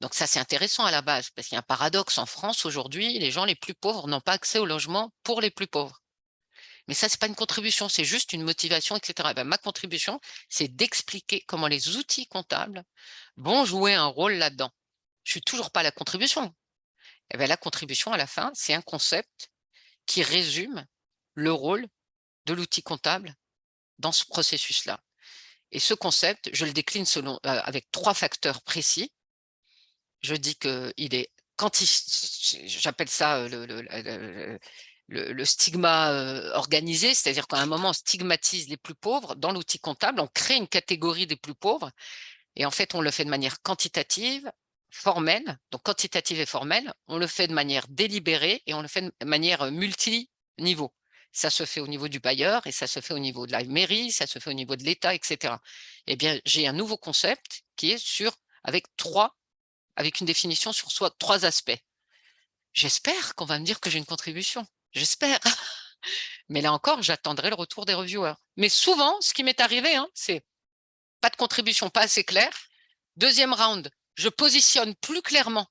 Donc ça, c'est intéressant à la base, parce qu'il y a un paradoxe en France aujourd'hui, les gens les plus pauvres n'ont pas accès au logement pour les plus pauvres. Mais ça, ce n'est pas une contribution, c'est juste une motivation, etc. Et ben, ma contribution, c'est d'expliquer comment les outils comptables vont jouer un rôle là-dedans. Je ne suis toujours pas à la contribution. Et ben, la contribution, à la fin, c'est un concept qui résume le rôle de l'outil comptable dans ce processus-là. Et ce concept, je le décline selon, avec 3 facteurs précis. Je dis qu'il est j'appelle ça le stigma organisé, c'est-à-dire qu'à un moment, on stigmatise les plus pauvres dans l'outil comptable, on crée une catégorie des plus pauvres, et en fait, on le fait de manière quantitative, formelle, donc quantitative et formelle, on le fait de manière délibérée et on le fait de manière multi-niveau. Ça se fait au niveau du bailleur et ça se fait au niveau de la mairie, ça se fait au niveau de l'État, etc. Eh bien, j'ai un nouveau concept qui est avec une définition sur 3 aspects. J'espère qu'on va me dire que j'ai une contribution. J'espère. Mais là encore, j'attendrai le retour des reviewers. Mais souvent, ce qui m'est arrivé, c'est pas de contribution, pas assez claire. Deuxième round, je positionne plus clairement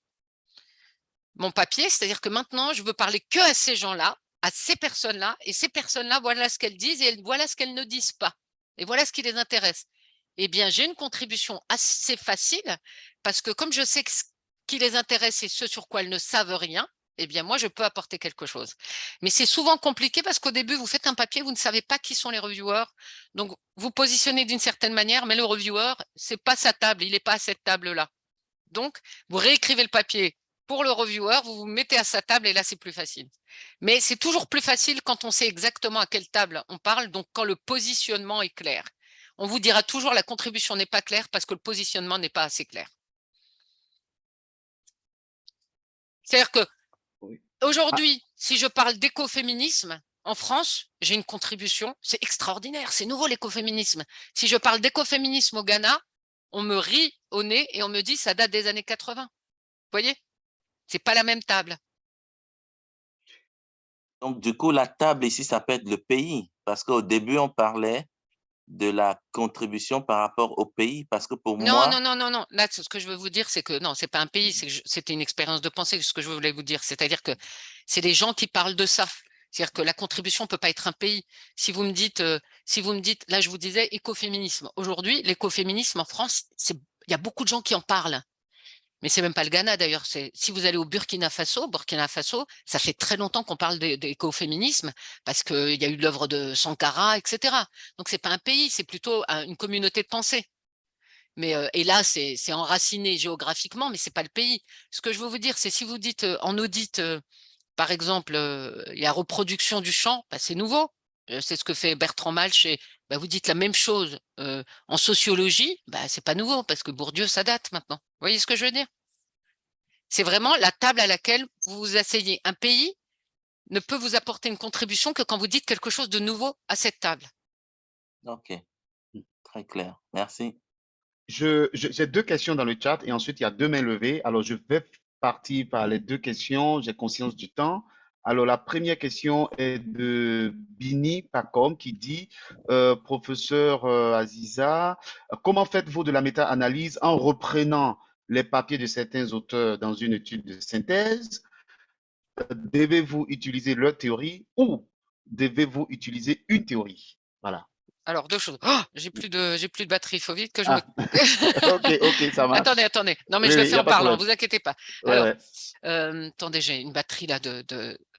mon papier, c'est-à-dire que maintenant, je veux parler que à ces gens-là, à ces personnes-là, et ces personnes-là, voilà ce qu'elles disent et voilà ce qu'elles ne disent pas. Et voilà ce qui les intéresse. Eh bien, j'ai une contribution assez facile parce que comme je sais ce qui les intéresse et ce sur quoi elles ne savent rien, eh bien, moi, je peux apporter quelque chose. Mais c'est souvent compliqué parce qu'au début, vous faites un papier, vous ne savez pas qui sont les reviewers. Donc, vous positionnez d'une certaine manière, mais le reviewer, ce n'est pas sa table, il n'est pas à cette table-là. Donc, vous réécrivez le papier pour le reviewer, vous vous mettez à sa table et là, c'est plus facile. Mais c'est toujours plus facile quand on sait exactement à quelle table on parle, donc quand le positionnement est clair. On vous dira toujours la contribution n'est pas claire parce que le positionnement n'est pas assez clair. C'est-à-dire que aujourd'hui, si je parle d'écoféminisme, en France, j'ai une contribution, c'est extraordinaire, c'est nouveau l'écoféminisme. Si je parle d'écoféminisme au Ghana, on me rit au nez et on me dit ça date des années 80. Vous voyez? C'est pas la même table.
Donc, du coup, la table ici, ça peut être le pays, parce qu'au début, on parlait de la contribution par rapport au pays, parce que pour moi…
Non. Là, ce que je veux vous dire, c'est que non, c'est pas un pays, c'était une expérience de pensée, ce que je voulais vous dire. C'est-à-dire que c'est les gens qui parlent de ça. C'est-à-dire que la contribution ne peut pas être un pays. Si vous me dites, là, je vous disais écoféminisme. Aujourd'hui, l'écoféminisme en France, il y a beaucoup de gens qui en parlent. Mais c'est même pas le Ghana d'ailleurs. Si vous allez au Burkina Faso, ça fait très longtemps qu'on parle d'écoféminisme parce qu'il y a eu l'œuvre de Sankara, etc. Donc c'est pas un pays, c'est plutôt une communauté de pensée. Mais et là, c'est enraciné géographiquement, mais c'est pas le pays. Ce que je veux vous dire, c'est si vous dites en audit, par exemple, il y a reproduction du chant, bah, c'est nouveau. C'est ce que fait Bertrand Malch. Bah, vous dites la même chose en sociologie, bah, c'est pas nouveau parce que Bourdieu, ça date maintenant. Vous voyez ce que je veux dire? C'est vraiment la table à laquelle vous vous asseyez. Un pays ne peut vous apporter une contribution que quand vous dites quelque chose de nouveau à cette table.
Ok, très clair. Merci.
J'ai 2 questions dans le chat et ensuite il y a 2 mains levées. Alors, je vais partir par les 2 questions. J'ai conscience du temps. Alors, la première question est de Bini Pacom qui dit professeur Aziza, comment faites-vous de la méta-analyse en reprenant les papiers de certains auteurs dans une étude de synthèse? Devez-vous utiliser leur théorie ou devez-vous utiliser une théorie? Voilà.
Alors, 2 choses. Oh, j'ai plus de batterie, il faut vite que je me…
Ok, ça marche.
Attendez. Non, mais
Oui,
je le
oui,
fais
y a
en
pas de
parlant,
problème.
vous inquiétez pas.
Ouais,
Alors,
ouais.
attendez, j'ai une batterie là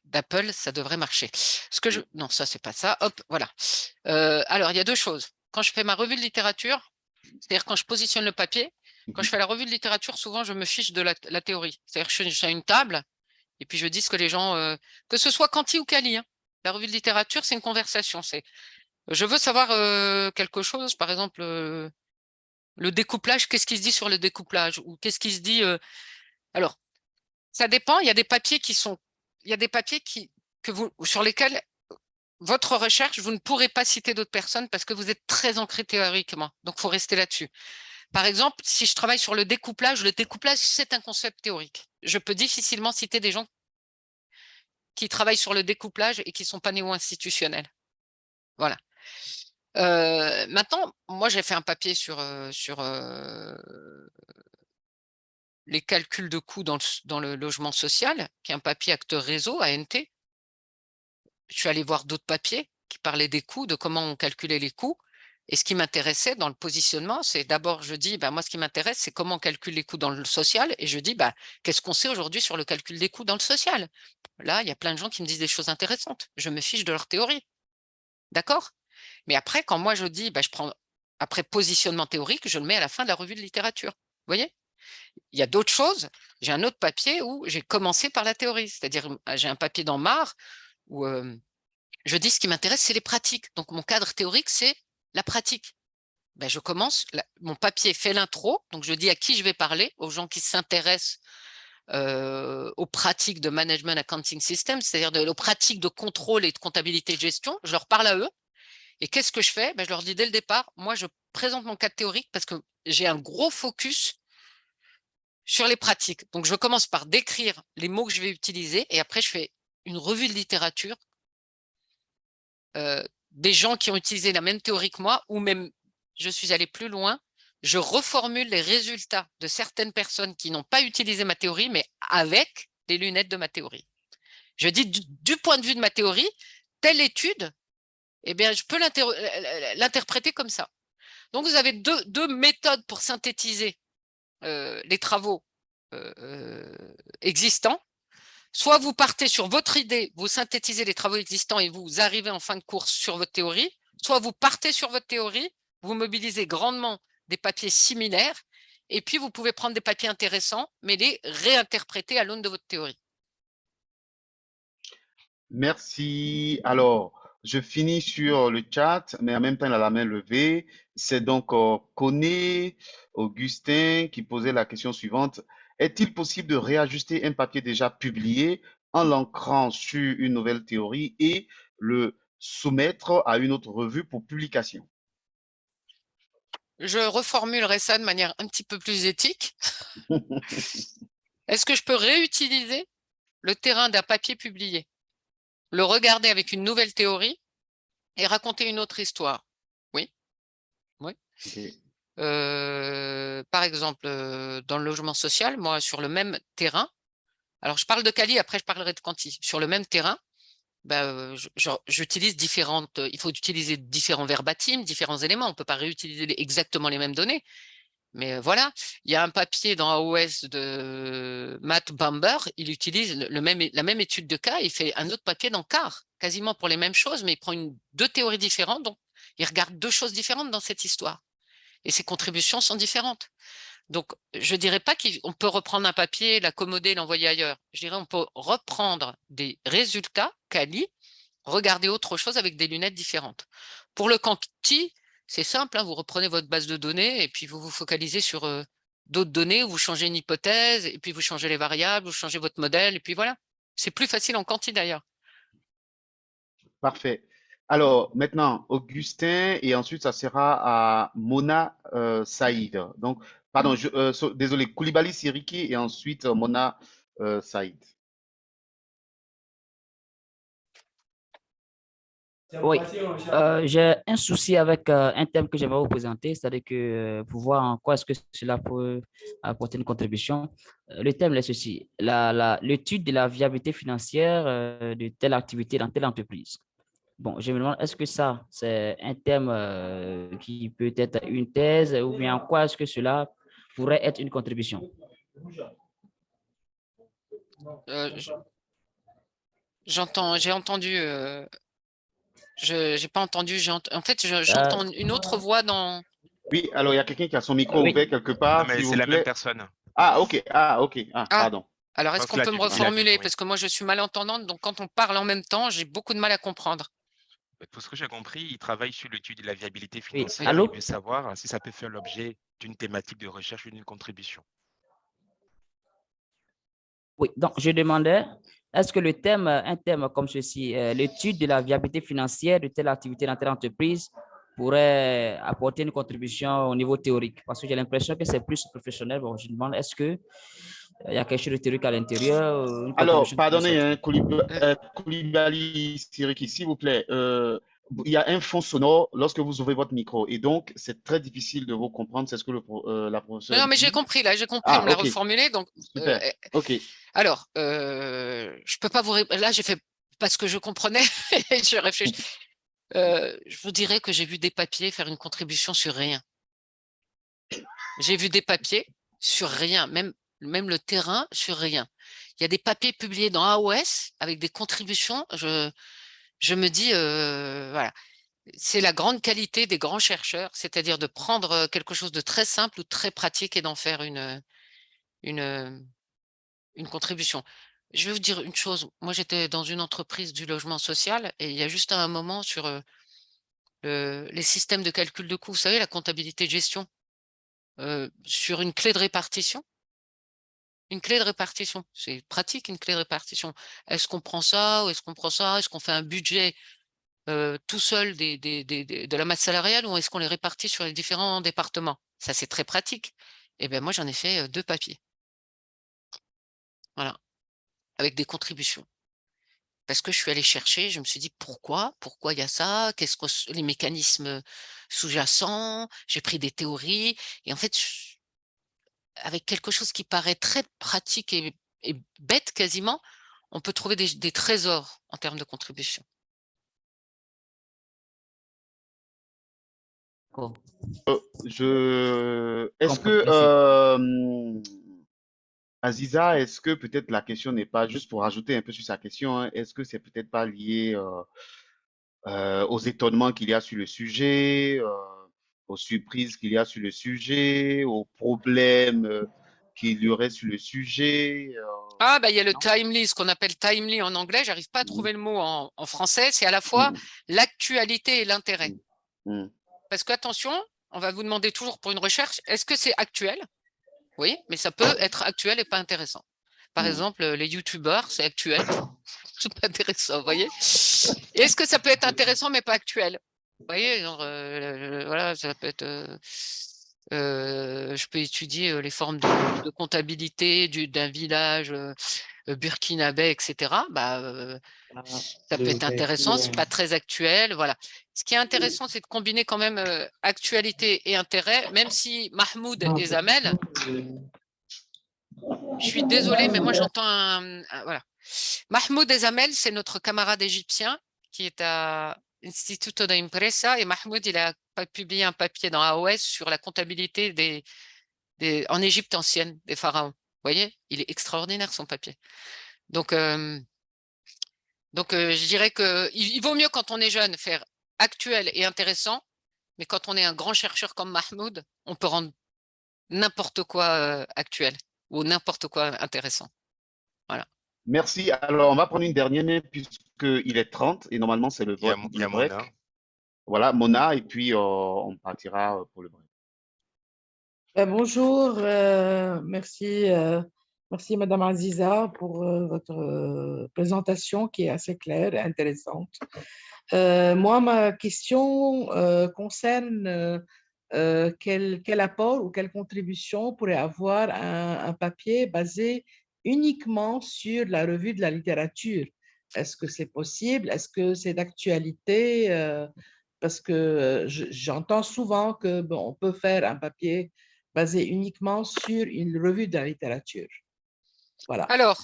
d'Apple, ça devrait marcher. Non, ça, c'est pas ça. Hop, voilà. Alors, il y a 2 choses. Quand je fais ma revue de littérature, c'est-à-dire quand je positionne le papier, quand je fais la revue de littérature, souvent, je me fiche de la théorie. C'est-à-dire que je suis à une table et puis je dis ce que les gens… que ce soit quanti ou quali, hein. La revue de littérature, c'est une conversation. Je veux savoir quelque chose, par exemple, le découplage, qu'est-ce qui se dit sur le découplage ou qu'est-ce qui se dit… Alors, ça dépend, il y a des papiers sur lesquels votre recherche, vous ne pourrez pas citer d'autres personnes parce que vous êtes très ancré théoriquement. Donc, il faut rester là-dessus. Par exemple, si je travaille sur le découplage, c'est un concept théorique. Je peux difficilement citer des gens qui travaillent sur le découplage et qui ne sont pas néo-institutionnels. Voilà. Maintenant, moi, j'ai fait un papier sur les calculs de coûts dans le logement social, qui est un papier acteur réseau, ANT. Je suis allée voir d'autres papiers. qui parlait des coûts, de comment on calculait les coûts. Et ce qui m'intéressait dans le positionnement, c'est d'abord, je dis, moi, ce qui m'intéresse, c'est comment on calcule les coûts dans le social. Et je dis, qu'est-ce qu'on sait aujourd'hui sur le calcul des coûts dans le social? Là, il y a plein de gens qui me disent des choses intéressantes. Je me fiche de leur théorie. D'accord? Mais après, quand moi, je dis, je prends, après positionnement théorique, je le mets à la fin de la revue de littérature. Vous voyez? Il y a d'autres choses. J'ai un autre papier où j'ai commencé par la théorie. C'est-à-dire, j'ai un papier dans MAR où je dis, ce qui m'intéresse, c'est les pratiques. Donc, mon cadre théorique, c'est la pratique. Je commence, mon papier fait l'intro, donc je dis à qui je vais parler, aux gens qui s'intéressent aux pratiques de management accounting system, c'est-à-dire aux pratiques de contrôle et de comptabilité et de gestion. Je leur parle à eux. Et qu'est-ce que je fais? Je leur dis dès le départ, moi, je présente mon cadre théorique parce que j'ai un gros focus sur les pratiques. Donc, je commence par décrire les mots que je vais utiliser et après, je fais une revue de littérature des gens qui ont utilisé la même théorie que moi, ou même, je suis allé plus loin, je reformule les résultats de certaines personnes qui n'ont pas utilisé ma théorie, mais avec les lunettes de ma théorie. Je dis, du point de vue de ma théorie, telle étude, je peux l'interpréter comme ça. Donc, vous avez deux méthodes pour synthétiser les travaux existants. Soit vous partez sur votre idée, vous synthétisez les travaux existants et vous arrivez en fin de course sur votre théorie, soit vous partez sur votre théorie, vous mobilisez grandement des papiers similaires et puis vous pouvez prendre des papiers intéressants mais les réinterpréter à l'aune de votre théorie.
Merci. Alors, je finis sur le chat, mais en même temps, il a la main levée. C'est donc Koné Augustin qui posait la question suivante. Est-il possible de réajuster un papier déjà publié en l'ancrant sur une nouvelle théorie et le soumettre à une autre revue pour publication?
Je reformulerai ça de manière un petit peu plus éthique. Est-ce que je peux réutiliser le terrain d'un papier publié, le regarder avec une nouvelle théorie et raconter une autre histoire? Oui. Oui.
Okay.
Par exemple, dans le logement social, moi, sur le même terrain, alors je parle de Cali, après je parlerai de Conti. Sur le même terrain, j'utilise différentes, il faut utiliser différents verbatim, différents éléments. On ne peut pas réutiliser exactement les mêmes données. Mais voilà, il y a un papier dans AOS de Matt Bamber, il utilise la même étude de cas, il fait un autre papier dans CAR, quasiment pour les mêmes choses, mais il prend deux théories différentes, donc il regarde deux choses différentes dans cette histoire. Et ses contributions sont différentes. Donc, je ne dirais pas qu'on peut reprendre un papier, l'accommoder, l'envoyer ailleurs. Je dirais qu'on peut reprendre des résultats quali, regarder autre chose avec des lunettes différentes. Pour le quanti, c'est simple, vous reprenez votre base de données et puis vous vous focalisez sur d'autres données, où vous changez une hypothèse et puis vous changez les variables, vous changez votre modèle et puis voilà. C'est plus facile en quanti d'ailleurs.
Parfait. Alors, maintenant, Augustin, et ensuite, ça sera à Mona Saïd. Donc, pardon, désolé, Koulibaly Siriki et ensuite Mona Saïd.
Oui, j'ai un souci avec un thème que j'aimerais vous présenter, c'est-à-dire que pour voir en quoi est-ce que cela peut apporter une contribution. Le thème est ceci, l'étude de la viabilité financière de telle activité dans telle entreprise. Bon, je me demande, est-ce que ça, c'est un thème qui peut être une thèse ou bien en quoi est-ce que cela pourrait être une contribution?
J'ai entendu... Je n'ai pas entendu. En fait, j'entends une autre voix dans...
Oui, alors il y a quelqu'un qui a son micro ouvert quelque part.
Non, mais c'est la même personne.
Ah, ok. Pardon.
Alors, est-ce qu'on peut me reformuler? Parce que moi, je suis malentendante, donc quand on parle en même temps, j'ai beaucoup de mal à comprendre.
Pour ce que j'ai compris, il travaille sur l'étude de la viabilité financière.
Allô?
Il veut savoir si ça peut faire l'objet d'une thématique de recherche ou d'une contribution.
Oui, donc je demandais, est-ce que un thème comme ceci, l'étude de la viabilité financière de telle activité dans telle entreprise pourrait apporter une contribution au niveau théorique? Parce que j'ai l'impression que c'est plus professionnel. Bon, je demande, est-ce qu'il y a quelque chose de théorique à l'intérieur?
Alors, pardonnez, Koulibaly Siriki, s'il vous plaît. Il y a un fond sonore lorsque vous ouvrez votre micro et donc c'est très difficile de vous comprendre. C'est ce que la professeure
Non, mais
dit.
j'ai compris, là, j'ai compris, on me l'a reformulé. Donc,
super, ok.
Alors, je peux pas vous... Là, j'ai fait parce que je comprenais, je réfléchis. Je vous dirais que j'ai vu des papiers faire une contribution sur rien. J'ai vu des papiers sur rien, même le terrain sur rien. Il y a des papiers publiés dans AOS avec des contributions. Je me dis, voilà, c'est la grande qualité des grands chercheurs, c'est-à-dire de prendre quelque chose de très simple ou très pratique et d'en faire une contribution. Je vais vous dire une chose. Moi, j'étais dans une entreprise du logement social et il y a juste un moment sur les systèmes de calcul de coûts, vous savez, la comptabilité de gestion, sur une clé de répartition. Une clé de répartition, c'est pratique une clé de répartition. Est-ce qu'on prend ça ou est-ce qu'on prend ça? Est-ce qu'on fait un budget tout seul de la masse salariale ou est-ce qu'on les répartit sur les différents départements? Ça, c'est très pratique. Et bien, moi, j'en ai fait 2 papiers. Voilà, avec des contributions. Parce que je suis allée chercher, je me suis dit: «Pourquoi? Pourquoi il y a ça? Qu'est-ce que les mécanismes sous-jacents?» J'ai pris des théories et en fait, avec quelque chose qui paraît très pratique et bête quasiment, on peut trouver des trésors en termes de contribution.
D'accord.
Est-ce que, Aziza, est-ce que peut-être la question n'est pas, juste pour rajouter un peu sur sa question, hein, est-ce que c'est peut-être pas lié aux étonnements qu'il y a sur le sujet, aux surprises qu'il y a sur le sujet, aux problèmes qu'il y aurait sur le sujet?
Ah, bah, il y a le
Non?
timely, ce qu'on appelle timely en anglais, j'arrive pas à
Mhm,
trouver le mot en français, c'est à la fois l'actualité et l'intérêt.
mhm,
Parce qu'attention, on va vous demander toujours pour une recherche, est-ce que c'est actuel? Oui, mais ça peut être actuel et pas intéressant. Par
mhm.
exemple, les youtubeurs, c'est actuel, c'est pas intéressant, vous voyez? Et est-ce que ça peut être intéressant mais pas actuel? Vous voyez, genre, voilà, ça peut être, je peux étudier les formes de comptabilité d'un village burkinabé, etc. Bah, ça peut être intéressant, c'est pas très actuel, voilà. Ce qui est intéressant, c'est de combiner quand même actualité et intérêt, même si Mahmoud et Zamel, je suis désolée, mais moi j'entends voilà. Mahmoud et Zamel, c'est notre camarade égyptien qui est à Instituto da Impresa et Mahmoud, il a publié un papier dans AOS sur la comptabilité en Égypte ancienne, des pharaons. Vous voyez, il est extraordinaire son papier. Donc, je dirais qu'il vaut mieux quand on est jeune faire actuel et intéressant, mais quand on est un grand chercheur comme Mahmoud, on peut rendre n'importe quoi actuel ou n'importe quoi intéressant. Voilà.
Merci. Alors, on va prendre une dernière puisqu'il est 30 et normalement, c'est le
Il y a,
vote,
il y
le
a
break.
Mona.
Voilà, Mona, et puis on partira pour le break.
Bonjour, merci, merci Madame Aziza pour votre présentation qui est assez claire et intéressante. Moi, ma question concerne quel apport ou quelle contribution pourrait avoir un papier basé uniquement sur la revue de la littérature. Est-ce que c'est possible? Est-ce que c'est d'actualité? Parce que j'entends souvent que bon, on peut faire un papier basé uniquement sur une revue de la littérature. Voilà.
Alors,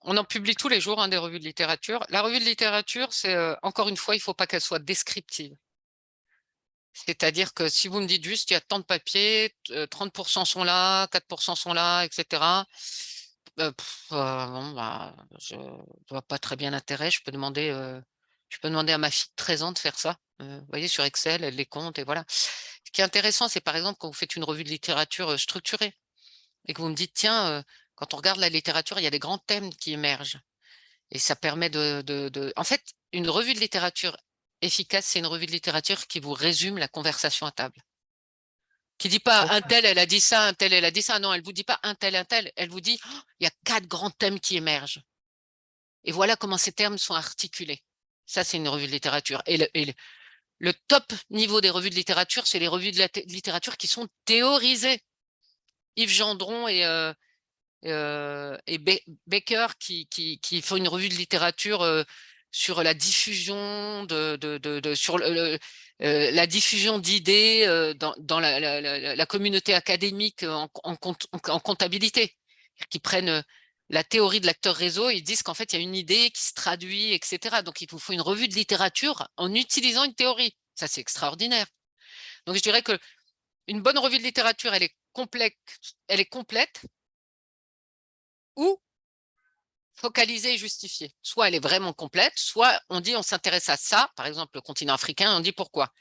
on en publie tous les jours des revues de littérature. La revue de littérature, c'est encore une fois, il ne faut pas qu'elle soit descriptive. C'est-à-dire que si vous me dites juste, il y a tant de papiers, 30% sont là, 4% sont là, etc. Bon, bah, je ne vois pas très bien l'intérêt. Je peux demander à ma fille de 13 ans de faire ça. Vous voyez, sur Excel, elle les compte et voilà. Ce qui est intéressant, c'est par exemple quand vous faites une revue de littérature structurée et que vous me dites, tiens, quand on regarde la littérature, il y a des grands thèmes qui émergent. Et ça permet En fait, une revue de littérature efficace, c'est une revue de littérature qui vous résume la conversation à table. Qui dit pas un tel, elle a dit ça, un tel, elle a dit ça. Non, elle vous dit pas un tel. Elle vous dit, oh, il y a 4 grands thèmes qui émergent. Et voilà comment ces termes sont articulés. Ça, c'est une revue de littérature. Et le top niveau des revues de littérature, c'est les revues de littérature qui sont théorisées. Yves Gendron et Baker qui font une revue de littérature sur la diffusion sur la diffusion d'idées dans la communauté académique en comptabilité, qui prennent la théorie de l'acteur réseau, ils disent qu'en fait, il y a une idée qui se traduit, etc. Donc, il vous faut une revue de littérature en utilisant une théorie. Ça, c'est extraordinaire. Donc, je dirais que une bonne revue de littérature, elle est complète ou focalisée et justifiée. Soit elle est vraiment complète, soit on dit on s'intéresse à ça, par exemple le continent africain, on dit pourquoi.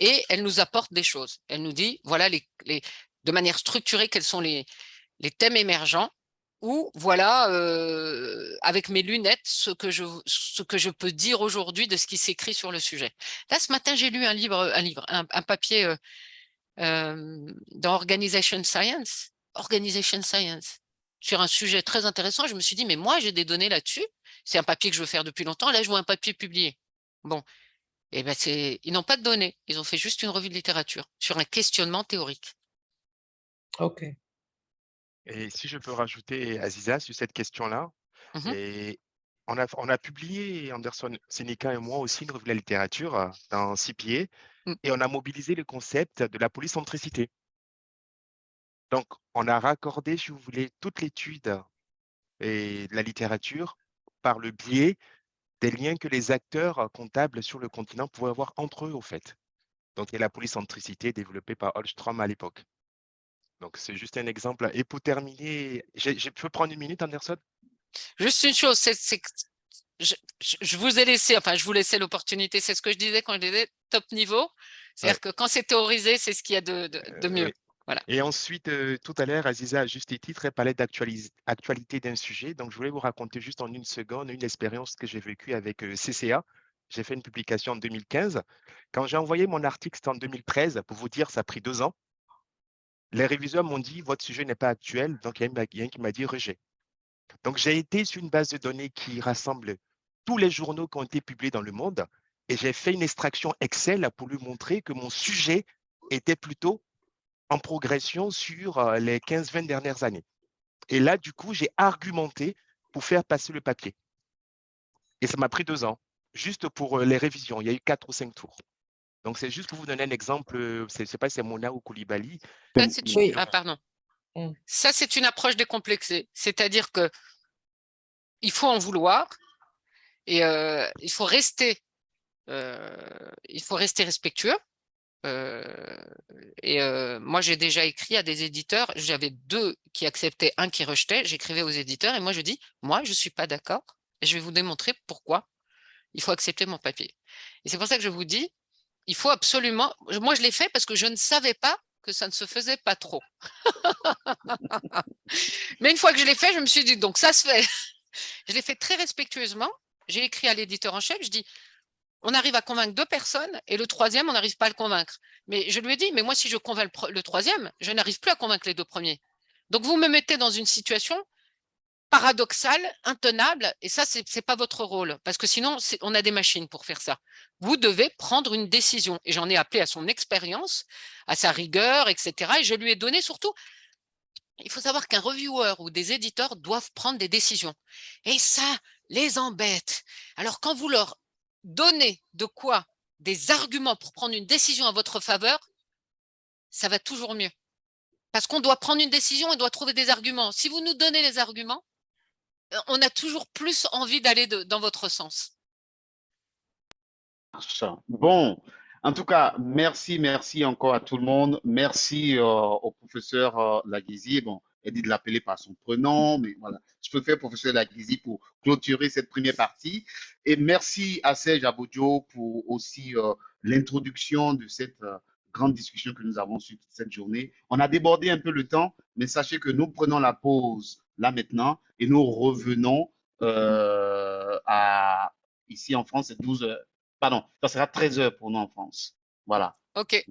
Et elle nous apporte des choses. Elle nous dit, voilà, de manière structurée, quels sont les thèmes émergents, ou voilà, avec mes lunettes, ce que je peux dire aujourd'hui de ce qui s'écrit sur le sujet. Là, ce matin, j'ai lu un papier dans Organization Science, sur un sujet très intéressant. Je me suis dit, mais moi, j'ai des données là-dessus. C'est un papier que je veux faire depuis longtemps. Là, je vois un papier publié. Bon, et ben ils n'ont pas de données. Ils ont fait juste une revue de littérature sur un questionnement théorique.
OK.
Et si je peux rajouter, Aziza, sur cette question-là, et on a publié, Anderson Seneca et moi aussi, une revue de la littérature dans CPA, et on a mobilisé le concept de la polycentricité. Donc, on a raccordé, si vous voulez, toute l'étude et de la littérature par le biais des liens que les acteurs comptables sur le continent pouvaient avoir entre eux, au fait. Donc, il y a la polycentricité développée par Holstrom à l'époque. Donc, c'est juste un exemple. Et pour terminer, je peux prendre une minute, Anderson?
Juste une chose, c'est que je vous ai laissé, enfin, je vous laissais l'opportunité, c'est ce que je disais quand je disais top niveau. C'est-à-dire que quand c'est théorisé, c'est ce qu'il y a de mieux.
Oui.
Voilà.
Et ensuite, tout à l'heure, Aziza, à juste titre, elle parlait d'actualité d'un sujet. Donc, je voulais vous raconter juste en une seconde une expérience que j'ai vécue avec CCA. J'ai fait une publication en 2015. Quand j'ai envoyé mon article, c'était en 2013. Pour vous dire, ça a pris 2 ans. Les réviseurs m'ont dit, votre sujet n'est pas actuel. Donc, il y a un qui m'a dit rejet. Donc, j'ai été sur une base de données qui rassemble tous les journaux qui ont été publiés dans le monde et j'ai fait une extraction Excel pour lui montrer que mon sujet était plutôt en progression sur les 15-20 dernières années. Et là, du coup, j'ai argumenté pour faire passer le papier. Et ça m'a pris 2 ans, juste pour les révisions. Il y a eu 4 ou 5 tours. Donc, c'est juste pour vous donner un exemple. Je ne sais pas si c'est Mona ou Koulibaly.
Pardon. Ça, c'est une approche décomplexée. C'est-à-dire que il faut en vouloir et il faut rester respectueux. Moi, j'ai déjà écrit à des éditeurs. J'avais 2 qui acceptaient, 1 qui rejetait. J'écrivais aux éditeurs et moi, je dis, moi, je ne suis pas d'accord et je vais vous démontrer pourquoi il faut accepter mon papier. Et c'est pour ça que je vous dis, il faut absolument… Moi, je l'ai fait parce que je ne savais pas que ça ne se faisait pas trop. Mais une fois que je l'ai fait, je me suis dit, donc ça se fait. Je l'ai fait très respectueusement. J'ai écrit à l'éditeur en chef, je dis, on arrive à convaincre 2 personnes et le 3e, on n'arrive pas à le convaincre. Mais je lui ai dit, mais moi, si je convainc le 3e, je n'arrive plus à convaincre les 2 premiers. Donc, vous me mettez dans une situation paradoxale, intenable, et ça, ce n'est pas votre rôle, parce que sinon, on a des machines pour faire ça. Vous devez prendre une décision. Et j'en ai appelé à son expérience, à sa rigueur, etc. Et je lui ai donné surtout… Il faut savoir qu'un reviewer ou des éditeurs doivent prendre des décisions. Et ça les embête. Alors, quand vous leur donnez des arguments pour prendre une décision à votre faveur, ça va toujours mieux. Parce qu'on doit prendre une décision et doit trouver des arguments. Si vous nous donnez les arguments, on a toujours plus envie d'aller dans votre sens.
Bon, en tout cas, merci encore à tout le monde. Merci au professeur Laguizi. Bon, elle dit de l'appeler par son prénom, mais voilà, je préfère professeur Laguizi pour clôturer cette première partie. Et merci à Serge Abodjo pour aussi l'introduction de cette grande discussion que nous avons sur cette journée. On a débordé un peu le temps, mais sachez que nous prenons la pause là maintenant et nous revenons ici en France, c'est 12 heures. Pardon, ça sera 13 heures pour nous en France. Voilà.
OK.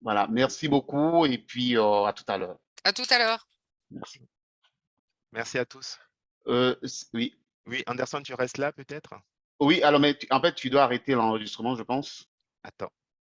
Voilà, merci beaucoup et puis à tout à l'heure.
À tout à l'heure.
Merci.
Merci à tous.
Oui.
Oui, Anderson, tu restes là peut-être?
Oui, alors, mais en fait, tu dois arrêter l'enregistrement, je pense.
Attends.